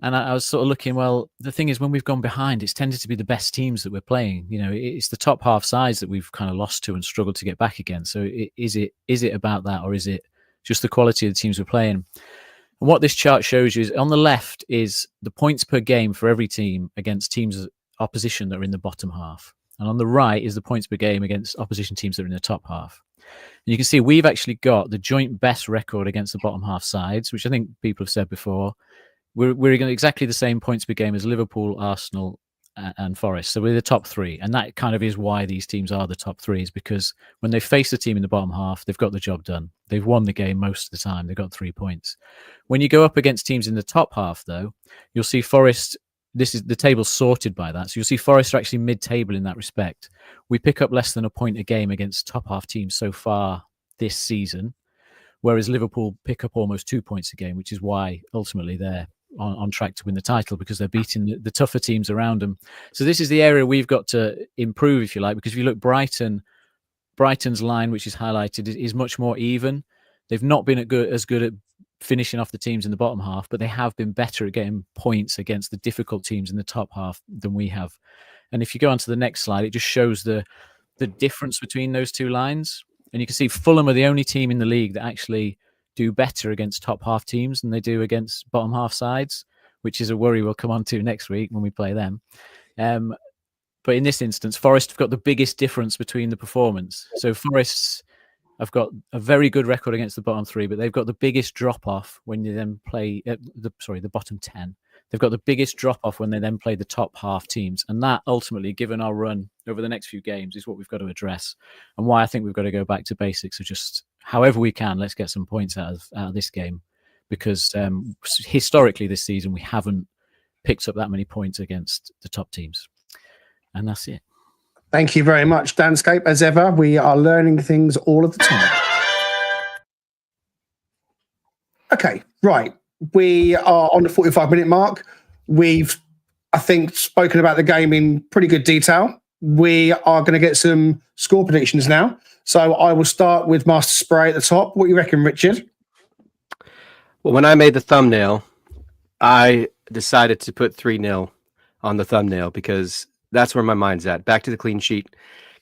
And I was sort of looking, well, the thing is, when we've gone behind, it's tended to be the best teams that we're playing. You know, it's the top half sides that we've kind of lost to and struggled to get back again. So is it about that, or is it just the quality of the teams we're playing? And what this chart shows you is on the left is the points per game for every team against teams opposition that are in the bottom half. And on the right is the points per game against opposition teams that are in the top half. And you can see we've actually got the joint best record against the bottom half sides, which I think people have said before. We're exactly the same points per game as Liverpool, Arsenal, and Forest. So we're the top 3. And that kind of is why these teams are the top 3, is because when they face the team in the bottom half, they've got the job done. They've won the game most of the time. They've got 3 points. When you go up against teams in the top half, though, you'll see Forest. This is the table sorted by that. So you'll see Forest are actually mid-table in that respect. We pick up less than a point a game against top half teams so far this season, whereas Liverpool pick up almost 2 points a game, which is why ultimately they're on track to win the title, because they're beating the tougher teams around them. So this is the area we've got to improve, if you like, because if you look, Brighton's line, which is highlighted, is much more even. They've not been as good at finishing off the teams in the bottom half, but they have been better at getting points against the difficult teams in the top half than we have. And if you go on to the next slide, it just shows the difference between those 2 lines. And you can see Fulham are the only team in the league that actually do better against top half teams than they do against bottom half sides, which is a worry we'll come on to next week when we play them. But in this instance, Forest have got the biggest difference between the performance. So Forest's have got a very good record against the bottom 3, but they've got the biggest drop-off when you then play the bottom 10. They've got the biggest drop-off when they then play the top half teams. And that ultimately, given our run over the next few games, is what we've got to address. And why I think we've got to go back to basics of just, however we can, let's get some points out of this game. Because historically this season, we haven't picks up that many points against the top teams. And that's it. Thank you very much, Danscape. As ever, we are learning things all of the time. Okay, right. We are on the 45-minute mark. We've, I think, spoken about the game in pretty good detail. We are going to get some score predictions now. So I will start with Master Spray at the top. What do you reckon, Richard? Well, when I made the thumbnail, I decided to put 3-0 on the thumbnail because that's where my mind's at. Back to the clean sheet.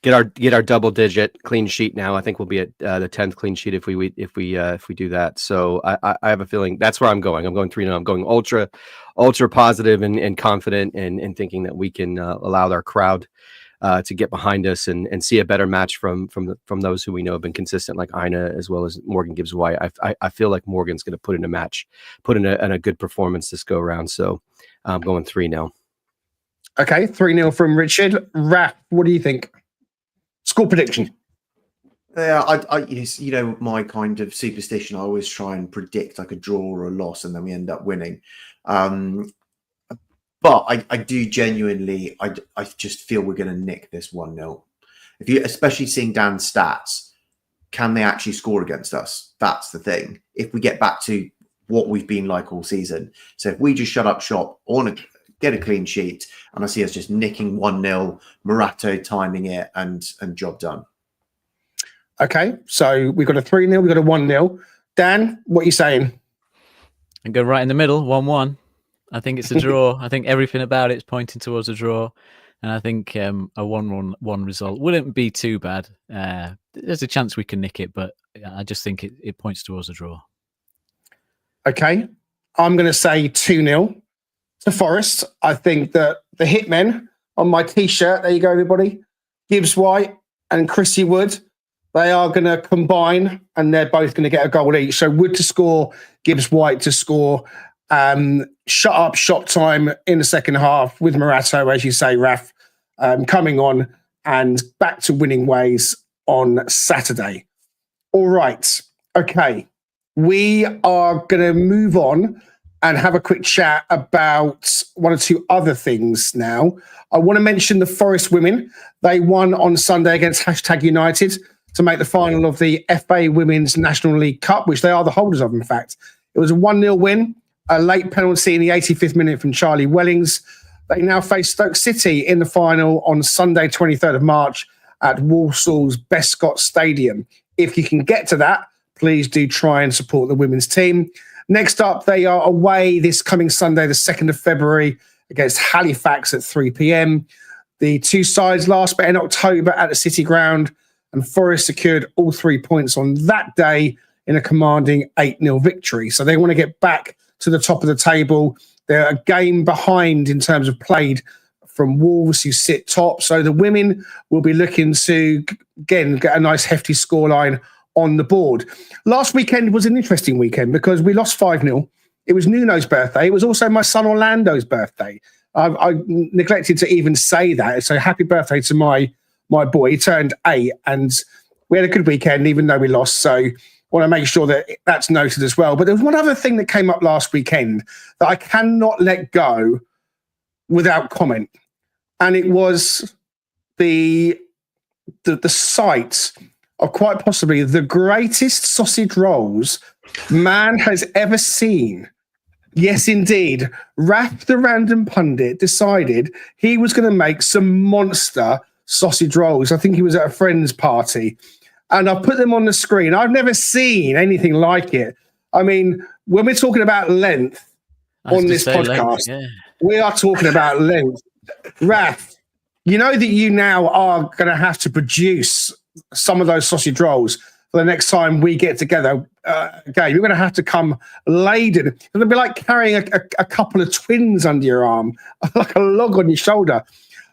Get our double-digit clean sheet now. I think we'll be at the 10th clean sheet if we do that. So I have a feeling that's where I'm going. I'm going 3-0. I'm going ultra positive and confident and thinking that we can allow our crowd to get behind us and see a better match from those who we know have been consistent, like Ina as well as Morgan Gibbs White. I feel like Morgan's going to put in a match, put in a good performance this go around. So I'm going 3-0. Okay, 3-0 from Richard. Raf, what do you think? Score prediction. Yeah, yes, you know, my kind of superstition, I always try and predict like a draw or a loss, and then we end up winning. But I do genuinely, I just feel we're going to nick this 1-0. If you, especially seeing Dan's stats, can they actually score against us? That's the thing. If we get back to what we've been like all season, so if we just shut up shop, get a clean sheet, and I see us just nicking 1-0, Morato timing it, and job done. Okay, so we've got a 3-0, we've got a 1-0. Dan, what are you saying? And go right in the middle, 1-1. I think it's a draw. I think everything about it's pointing towards a draw. And I think a 1-1 result wouldn't be too bad. There's a chance we can nick it, but I just think it points towards a draw. Okay, I'm going to say 2-0 to Forest. I think that the hitmen on my T-shirt, there you go, everybody, Gibbs White and Chrissy Wood, they are going to combine and they're both going to get a goal each. So Wood to score, Gibbs White to score. Shut up shop time in the second half with Morato, as you say, Raf, coming on and back to winning ways on Saturday. All right. Okay. We are going to move on and have a quick chat about one or two other things now. I want to mention the Forest women. They won on Sunday against #United to make the final of the FA Women's National League Cup, which they are the holders of, in fact. It was a 1-0 win, a late penalty in the 85th minute from Charlie Wellings. They now face Stoke City in the final on Sunday, 23rd of March at Walsall's Bescott Stadium. If you can get to that, please do try and support the women's team. Next up, they are away this coming Sunday, the 2nd of February, against Halifax at 3 p.m. The two sides last met in October at the City Ground, and Forest secured all 3 points on that day in a commanding 8-0 victory. So they want to get back to the top of the table. They're a game behind in terms of played from Wolves, who sit top. So the women will be looking to, again, get a nice hefty scoreline on the board. Last weekend was an interesting weekend because we lost 5-0. It was Nuno's birthday. It was also my son Orlando's birthday. I neglected to even say that. So happy birthday to my boy. He turned 8 and we had a good weekend, even though we lost. So I want to make sure that that's noted as well. But there was one other thing that came up last weekend that I cannot let go without comment. And it was the sight of quite possibly the greatest sausage rolls man has ever seen. Yes, indeed. Raf the Random Pundit decided he was going to make some monster sausage rolls. I think he was at a friend's party. And I put them on the screen. I've never seen anything like it. I mean, when we're talking about length on this podcast, we are talking about length. Raf, you know that you now are going to have to produce some of those sausage rolls for the next time we get together again. You're going to have to come laden. It'll be like carrying a couple of twins under your arm, like a log on your shoulder.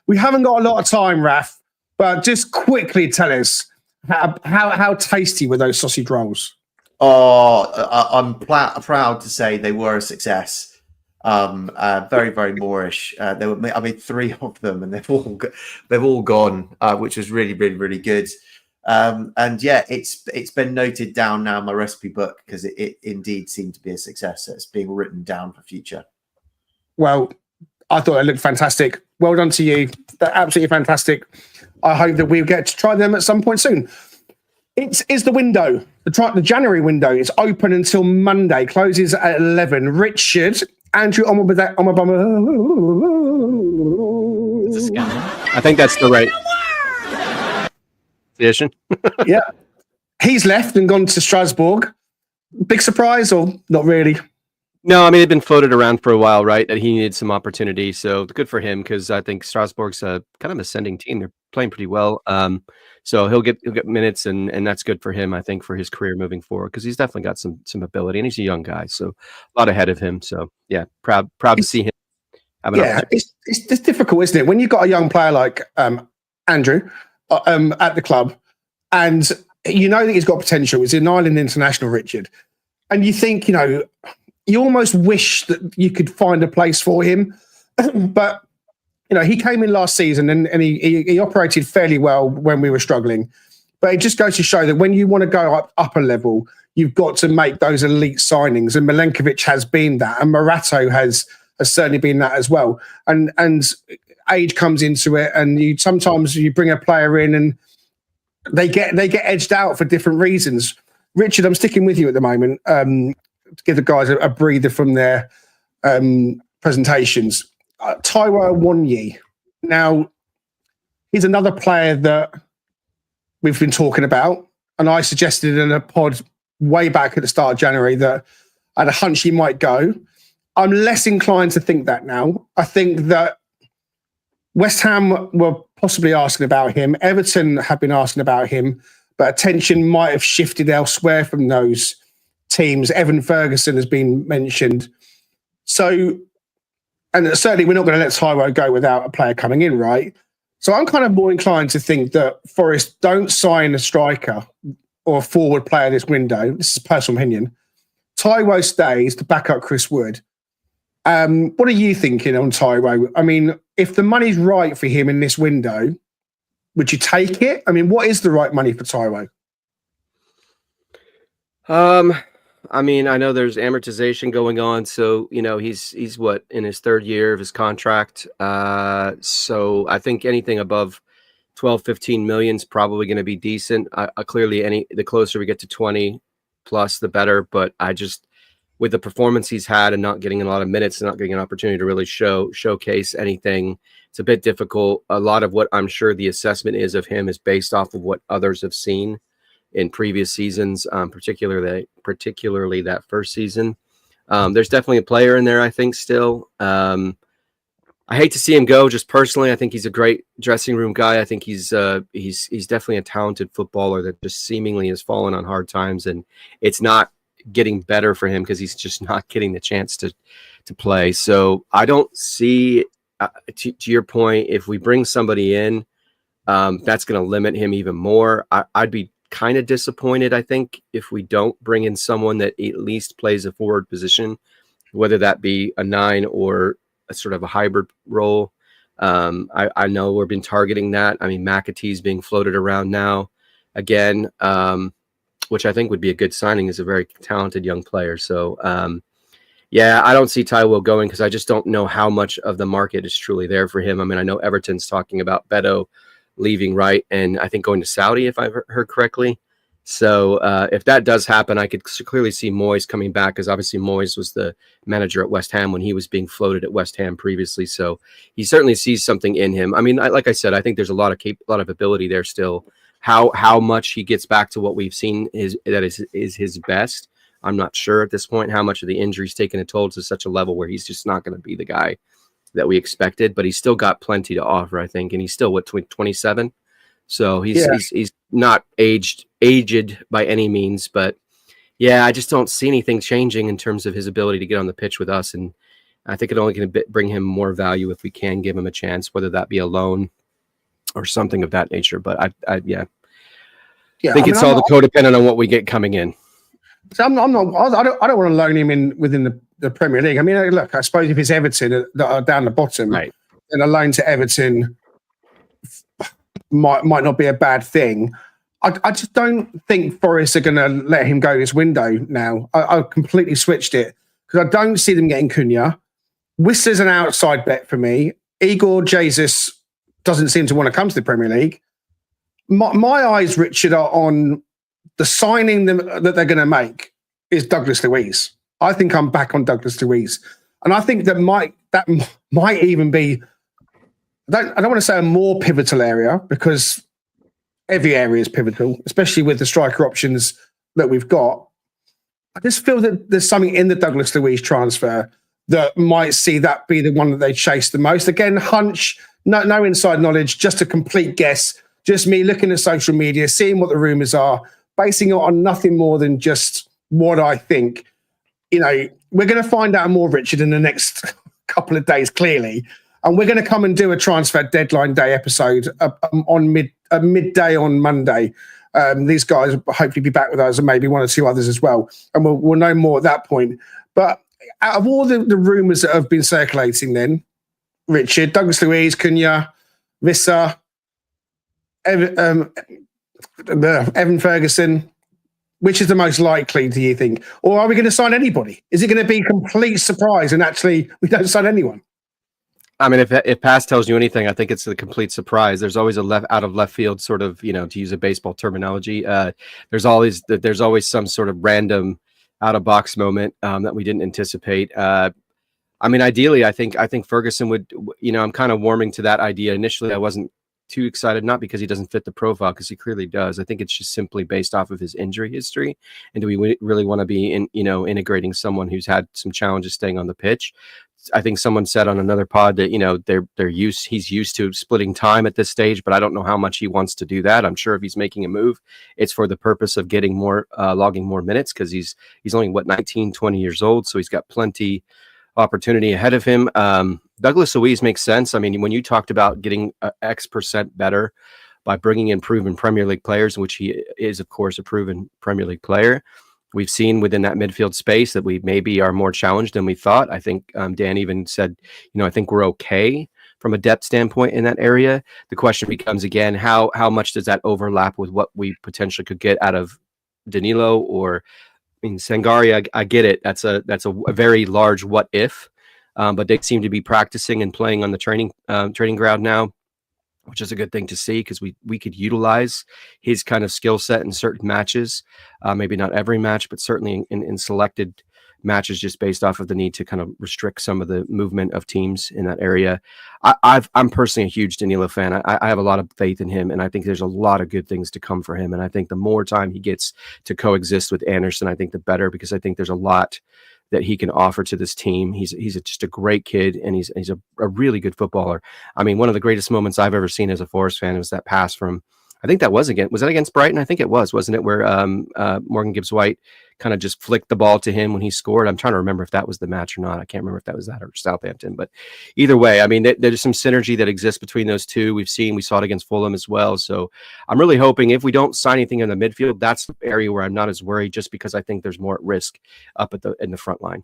We haven't got a lot of time, Raf, but just quickly tell us how tasty were those sausage rolls? Oh, I'm proud to say they were a success. Very, very Moorish. I made 3 of them, and they've all gone, which was really, really, really good. And yeah, it's been noted down now in my recipe book because it indeed seemed to be a success. So it's being written down for future. Well, I thought they looked fantastic. Well done to you. They're absolutely fantastic. I hope that we get to try them at some point soon. It's the window. The January window is open until Monday. Closes at 11. Richard, Andrew, on with that. It's a scam. I think that's the right position. Yeah. He's left and gone to Strasbourg. Big surprise or not really? No, I mean, they've been floated around for a while, right? That he needed some opportunity. So good for him, because I think Strasbourg's a kind of ascending team. They're playing pretty well. So he'll get minutes, and that's good for him, I think, for his career moving forward, because he's definitely got some ability, and he's a young guy, so a lot ahead of him. So yeah, proud to see him have an opportunity. It's difficult, isn't it, when you've got a young player like Andrew at the club, and you know that he's got potential. He's an Ireland international, Richard, and you think, you almost wish that you could find a place for him, but. He came in last season and he operated fairly well when we were struggling. But it just goes to show that when you want to go up a level, you've got to make those elite signings. And Milenkovic has been that, and Morato has certainly been that as well. And age comes into it, and sometimes you bring a player in and they get edged out for different reasons. Richard, I'm sticking with you at the moment to give the guys a breather from their presentations. Taiwo Awoniyi. Now, he's another player that we've been talking about, and I suggested in a pod way back at the start of January that I had a hunch he might go. I'm less inclined to think that now. I think that West Ham were possibly asking about him. Everton have been asking about him, but attention might have shifted elsewhere from those teams. Evan Ferguson has been mentioned. So, and certainly we're not going to let Taiwo go without a player coming in, right? So I'm kind of more inclined to think that Forest don't sign a striker or a forward player this window. This is personal opinion. Taiwo stays to back up Chris Wood. What are you thinking on Taiwo? I mean, if the money's right for him in this window, would you take it? I mean, what is the right money for Taiwo? I mean, I know there's amortization going on, so he's what, in his third year of his contract. So I think anything above 12-15 million is probably going to be decent. Clearly, the closer we get to 20 plus, the better. But I just, with the performance he's had and not getting a lot of minutes and not getting an opportunity to really showcase anything, it's a bit difficult. A lot of what I'm sure the assessment is of him is based off of what others have seen in previous seasons, particularly that first season. There's definitely a player in there, I think, still. I hate to see him go, just personally. I think he's a great dressing room guy. I think he's definitely a talented footballer that just seemingly has fallen on hard times, and it's not getting better for him because he's just not getting the chance to play. So I don't see, to your point, if we bring somebody in, that's going to limit him even more. I'd be kind of disappointed, I think, if we don't bring in someone that at least plays a forward position, whether that be a 9 or a sort of a hybrid role. I know we've been targeting that. I mean, McAtee's being floated around now again, which I think would be a good signing. Is a very talented young player. So yeah, I don't see Taiwo going because I just don't know how much of the market is truly there for him. I mean, I know Everton's talking about Beto leaving, right, and I think going to Saudi, if I've heard correctly. So if that does happen, I could clearly see Moyes coming back, because obviously Moyes was the manager at West Ham when he was being floated at West Ham previously. So he certainly sees something in him. I mean, like I said, I think there's a lot of ability there still. How much he gets back to what we've seen is his best, I'm not sure at this point. How much of the injury's taken a toll to such a level where he's just not going to be the guy that we expected, but he's still got plenty to offer, I think. And he's still 27. So he's not aged by any means, but yeah, I just don't see anything changing in terms of his ability to get on the pitch with us. And I think it only can bring him more value if we can give him a chance, whether that be a loan or something of that nature. But I think it's all codependent on what we get coming in. So I don't want to loan him in within the Premier League. I mean, look, I suppose if it's Everton that are down the bottom, right, then a loan to Everton might not be a bad thing. I just don't think Forest are going to let him go this window now. I completely switched it because I don't see them getting Cunha. Whistler's an outside bet for me. Igor Jesus doesn't seem to want to come to the Premier League. My eyes, Richard, are on the signing that they're going to make is Douglas Luiz. I think I'm back on Douglas Luiz. And I think that might even be, I don't want to say a more pivotal area, because every area is pivotal, especially with the striker options that we've got. I just feel that there's something in the Douglas Luiz transfer that might see that be the one that they chase the most. Again, hunch, no inside knowledge, just a complete guess. Just me looking at social media, seeing what the rumours are, basing it on nothing more than just what I think. You know, we're going to find out more, Richard, in the next couple of days, clearly. And we're going to come and do a transfer deadline day episode on midday on Monday. These guys will hopefully be back with us, and maybe one or two others as well. And we'll know more at that point. But out of all the rumours that have been circulating then, Richard, Douglas Luiz, Cunha, Visser, Evan Ferguson, which is the most likely, do you think? Or are we going to sign anybody? Is it going to be a complete surprise and actually we don't sign anyone? I mean, if past tells you anything, I think it's a complete surprise. There's always a out of left field sort of, to use a baseball terminology. There's always some sort of random out of box moment that we didn't anticipate. I mean, ideally, I think Ferguson would. I'm kind of warming to that idea. Initially, I wasn't too excited, not because he doesn't fit the profile, because he clearly does. I think it's just simply based off of his injury history. And do we really want to be integrating someone who's had some challenges staying on the pitch? I think someone said on another pod that he's used to splitting time at this stage, but I don't know how much he wants to do that. I'm sure if he's making a move, it's for the purpose of getting more logging more minutes, because he's only 19, 20 years old, so he's got plenty opportunity ahead of him. Douglas Luiz makes sense. I mean, when you talked about getting X% better by bringing in proven Premier League players, which he is, of course, a proven Premier League player, we've seen within that midfield space that we maybe are more challenged than we thought. I think Dan even said, I think we're okay from a depth standpoint in that area. The question becomes, again, how much does that overlap with what we potentially could get out of Danilo or Sangari? I get it. That's a very large what if, but they seem to be practicing and playing on the training ground now, which is a good thing to see, because we could utilize his kind of skill set in certain matches, maybe not every match, but certainly in selected matches, just based off of the need to kind of restrict some of the movement of teams in that area. I'm personally a huge Danilo fan. I have a lot of faith in him, and I think there's a lot of good things to come for him. And I think the more time he gets to coexist with Anderson, I think the better, because I think there's a lot that he can offer to this team. He's just a great kid, and he's a really good footballer. I mean, one of the greatest moments I've ever seen as a Forest fan was that pass from, I think that was that against Brighton? I think it was, wasn't it? Where Morgan Gibbs-White kind of just flicked the ball to him when he scored. I'm trying to remember if that was the match or not. I can't remember if that was that or Southampton, but either way, I mean, there's some synergy that exists between those two. We saw it against Fulham as well. So I'm really hoping if we don't sign anything in the midfield, that's the area where I'm not as worried, just because I think there's more at risk up in the front line.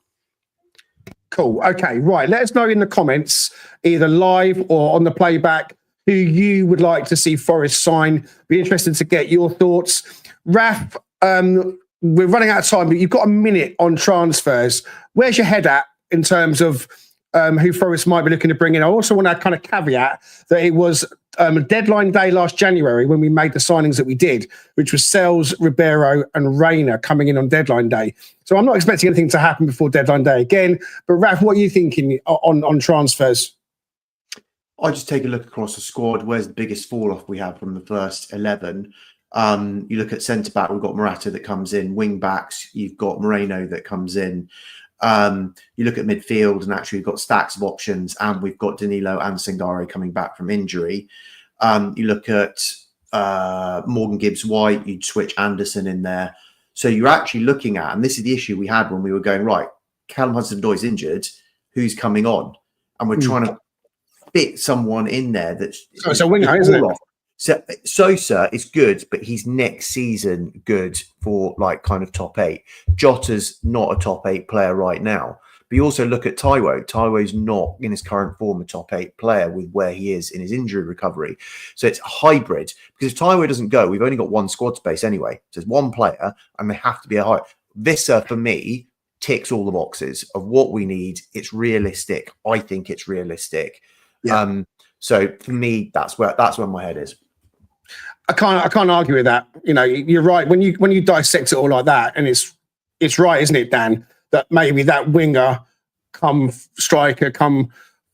Cool. Okay. Right. Let us know in the comments, either live or on the playback, who you would like to see Forest sign. Be interested to get your thoughts. Raf, we're running out of time, but you've got a minute on transfers. Where's your head at in terms of who Forest might be looking to bring in? I also want to kind of caveat that it was deadline day last January when we made the signings that we did, which was Sells, Ribeiro and Rayner coming in on deadline day. So I'm not expecting anything to happen before deadline day again. But Raf, what are you thinking on transfers? I just take a look across the squad. Where's the biggest fall off we have from the first 11? You look at centre back, we've got Morata that comes in. Wing backs, you've got Moreno that comes in. You look at midfield, and actually we've got stacks of options, and we've got Danilo and Sangare coming back from injury. You look at Morgan Gibbs-White, you'd switch Anderson in there. So you're actually looking at, and this is the issue we had when we were going, right, Callum Hudson-Odoi's injured, who's coming on? And we're trying to fit someone in there that's... So it's a winger, isn't it? So Sosa is good, but he's next season good for like kind of top 8. Jota's not a top 8 player right now. But you also look at Taiwo. Taiwo's not in his current form a top 8 player with where he is in his injury recovery. So it's a hybrid, because if Taiwo doesn't go, we've only got one squad space anyway. So it's one player, and they have to be a high. Visser, for me, ticks all the boxes of what we need. It's realistic. I think it's realistic. Yeah. So for me, that's where my head is. I can't argue with that. You know, you're right when you dissect it all like that, and it's right, isn't it, Dan? That maybe that winger, come striker, come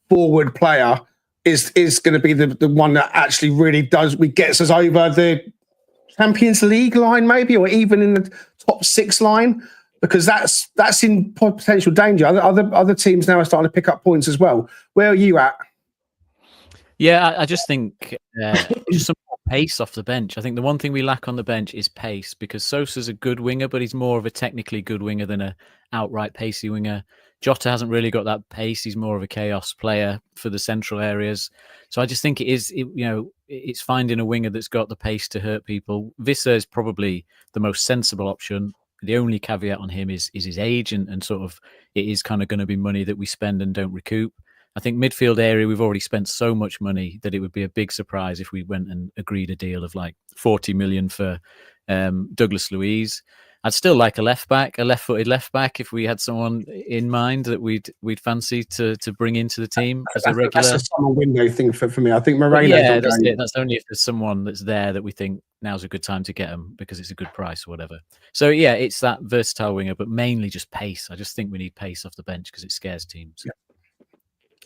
forward player is going to be the one that actually really gets us over the Champions League line, maybe, or even in the top 6 line, because that's in potential danger. Other teams now are starting to pick up points as well. Where are you at? Yeah, I just think just some more pace off the bench. I think the one thing we lack on the bench is pace, because Sosa's a good winger, but he's more of a technically good winger than a outright pacey winger. Jota hasn't really got that pace. He's more of a chaos player for the central areas. So I just think it's finding a winger that's got the pace to hurt people. Visser is probably the most sensible option. The only caveat on him is his age, and sort of it is kind of going to be money that we spend and don't recoup. I think midfield area, we've already spent so much money that it would be a big surprise if we went and agreed a deal of like 40 million for Douglas Luiz. I'd still like a left-footed left back, if we had someone in mind that we'd fancy to bring into the team as a regular. That's a summer window thing for me. I think Moreno. Yeah, that's it. That's only if there's someone that's there that we think now's a good time to get them because it's a good price or whatever. So yeah, it's that versatile winger, but mainly just pace. I just think we need pace off the bench because it scares teams. Yeah.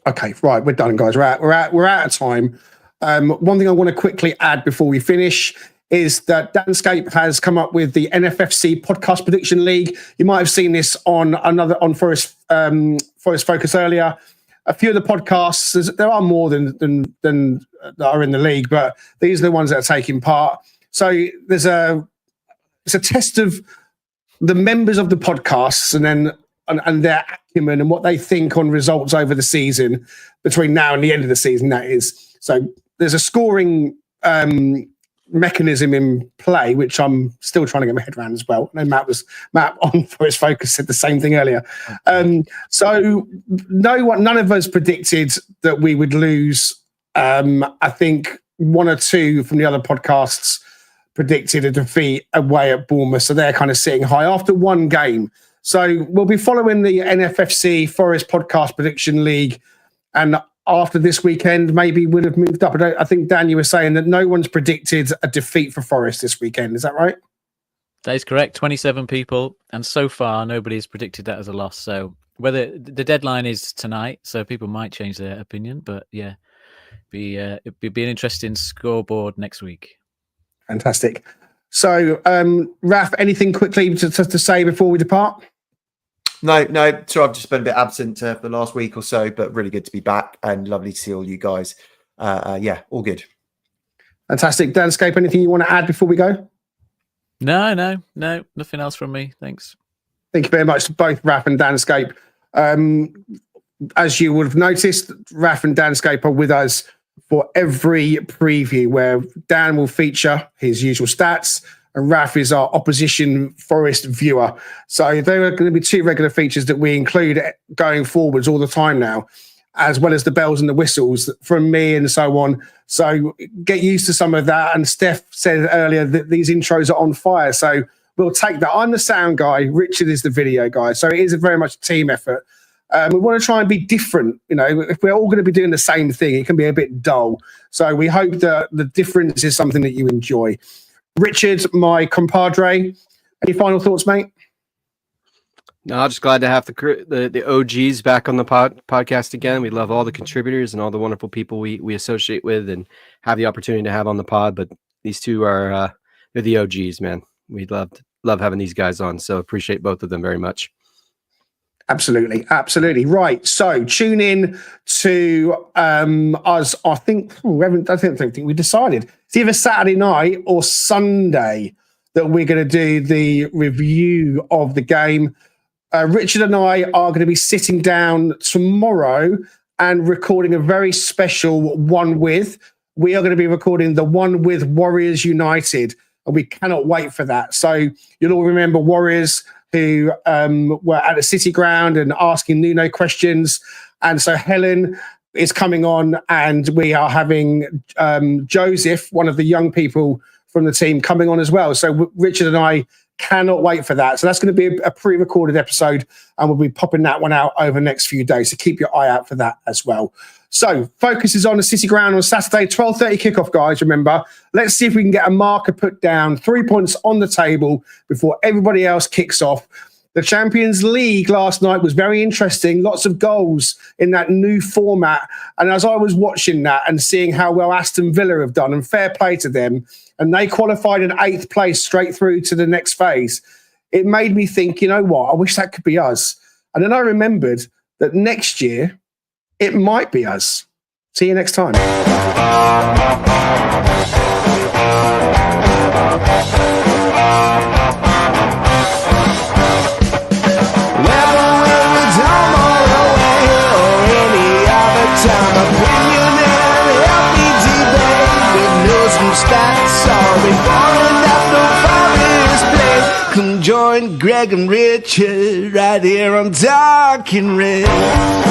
Okay, right, we're done, guys. We're out of time. One thing I want to quickly add before we finish is that Danscape has come up with the NFFC Podcast Prediction League. You might have seen this on Forest Focus earlier. A few of the podcasts, there are more than that are in the league, but these are the ones that are taking part. So it's a test of the members of the podcasts and their acumen and what they think on results over the season between now and the end of the season, that is. So there's a scoring mechanism in play, which I'm still trying to get my head around as well. I know Matt on Forest Focus said the same thing earlier. So none of us predicted that we would lose. I think one or two from the other podcasts predicted a defeat away at Bournemouth, so they're kind of sitting high after one game. So we'll be following the NFFC Forest Podcast Prediction League, and after this weekend, maybe we'll have moved up. I think, Dan, you were saying that no one's predicted a defeat for Forest this weekend. Is that right? That is correct. 27 people, and so far nobody's predicted that as a loss. So whether the deadline is tonight, so people might change their opinion, but yeah, it'd be an interesting scoreboard next week. Fantastic. So, Raf, anything quickly to say before we depart? No. So I've just been a bit absent for the last week or so, but really good to be back and lovely to see all you guys. Yeah, all good. Fantastic. Danscape, anything you want to add before we go? No, nothing else from me. Thanks. Thank you very much to both Raf and Danscape. As you would have noticed, Raf and Danscape are with us for every preview, where Dan will feature his usual stats and Raf is our opposition Forest viewer. So there are going to be two regular features that we include going forwards all the time now, as well as the bells and the whistles from me and so on. So get used to some of that. And Steph said earlier that these intros are on fire. So we'll take that. I'm the sound guy. Richard is the video guy. So it is very much a team effort. We want to try and be different. You know, if we're all going to be doing the same thing, it can be a bit dull. So we hope that the difference is something that you enjoy. Richard, my compadre, any final thoughts, mate? No, I'm just glad to have the OGs back on the podcast again. We love all the contributors and all the wonderful people we associate with and have the opportunity to have on the pod. But these two are they're the OGs, man. We love having these guys on. So appreciate both of them very much. Absolutely. Right. So tune in to us. I think we decided it's either Saturday night or Sunday that we're going to do the review of the game. Richard and I are going to be sitting down tomorrow and recording a very special one with. We are going to be recording the one with Warriors United, and we cannot wait for that. So you'll all remember Warriors who were at the City Ground and asking Nuno questions. And so Helen is coming on, and we are having Joseph, one of the young people from the team, coming on as well. So Richard and I Cannot wait for that. So that's going to be a pre-recorded episode, and we'll be popping that one out over the next few days. So keep your eye out for that as well. So focus is on the City Ground on Saturday, 12:30 kickoff, guys. Remember, let's see if we can get a marker put down, 3 points on the table before everybody else kicks off. The Champions League last night was very interesting. Lots of goals in that new format. And as I was watching that and seeing how well Aston Villa have done, and fair play to them, and they qualified in 8th place straight through to the next phase, it made me think, you know what, I wish that could be us. And then I remembered that next year, it might be us. See you next time. Come join Greg and Richard right here on Talking Red.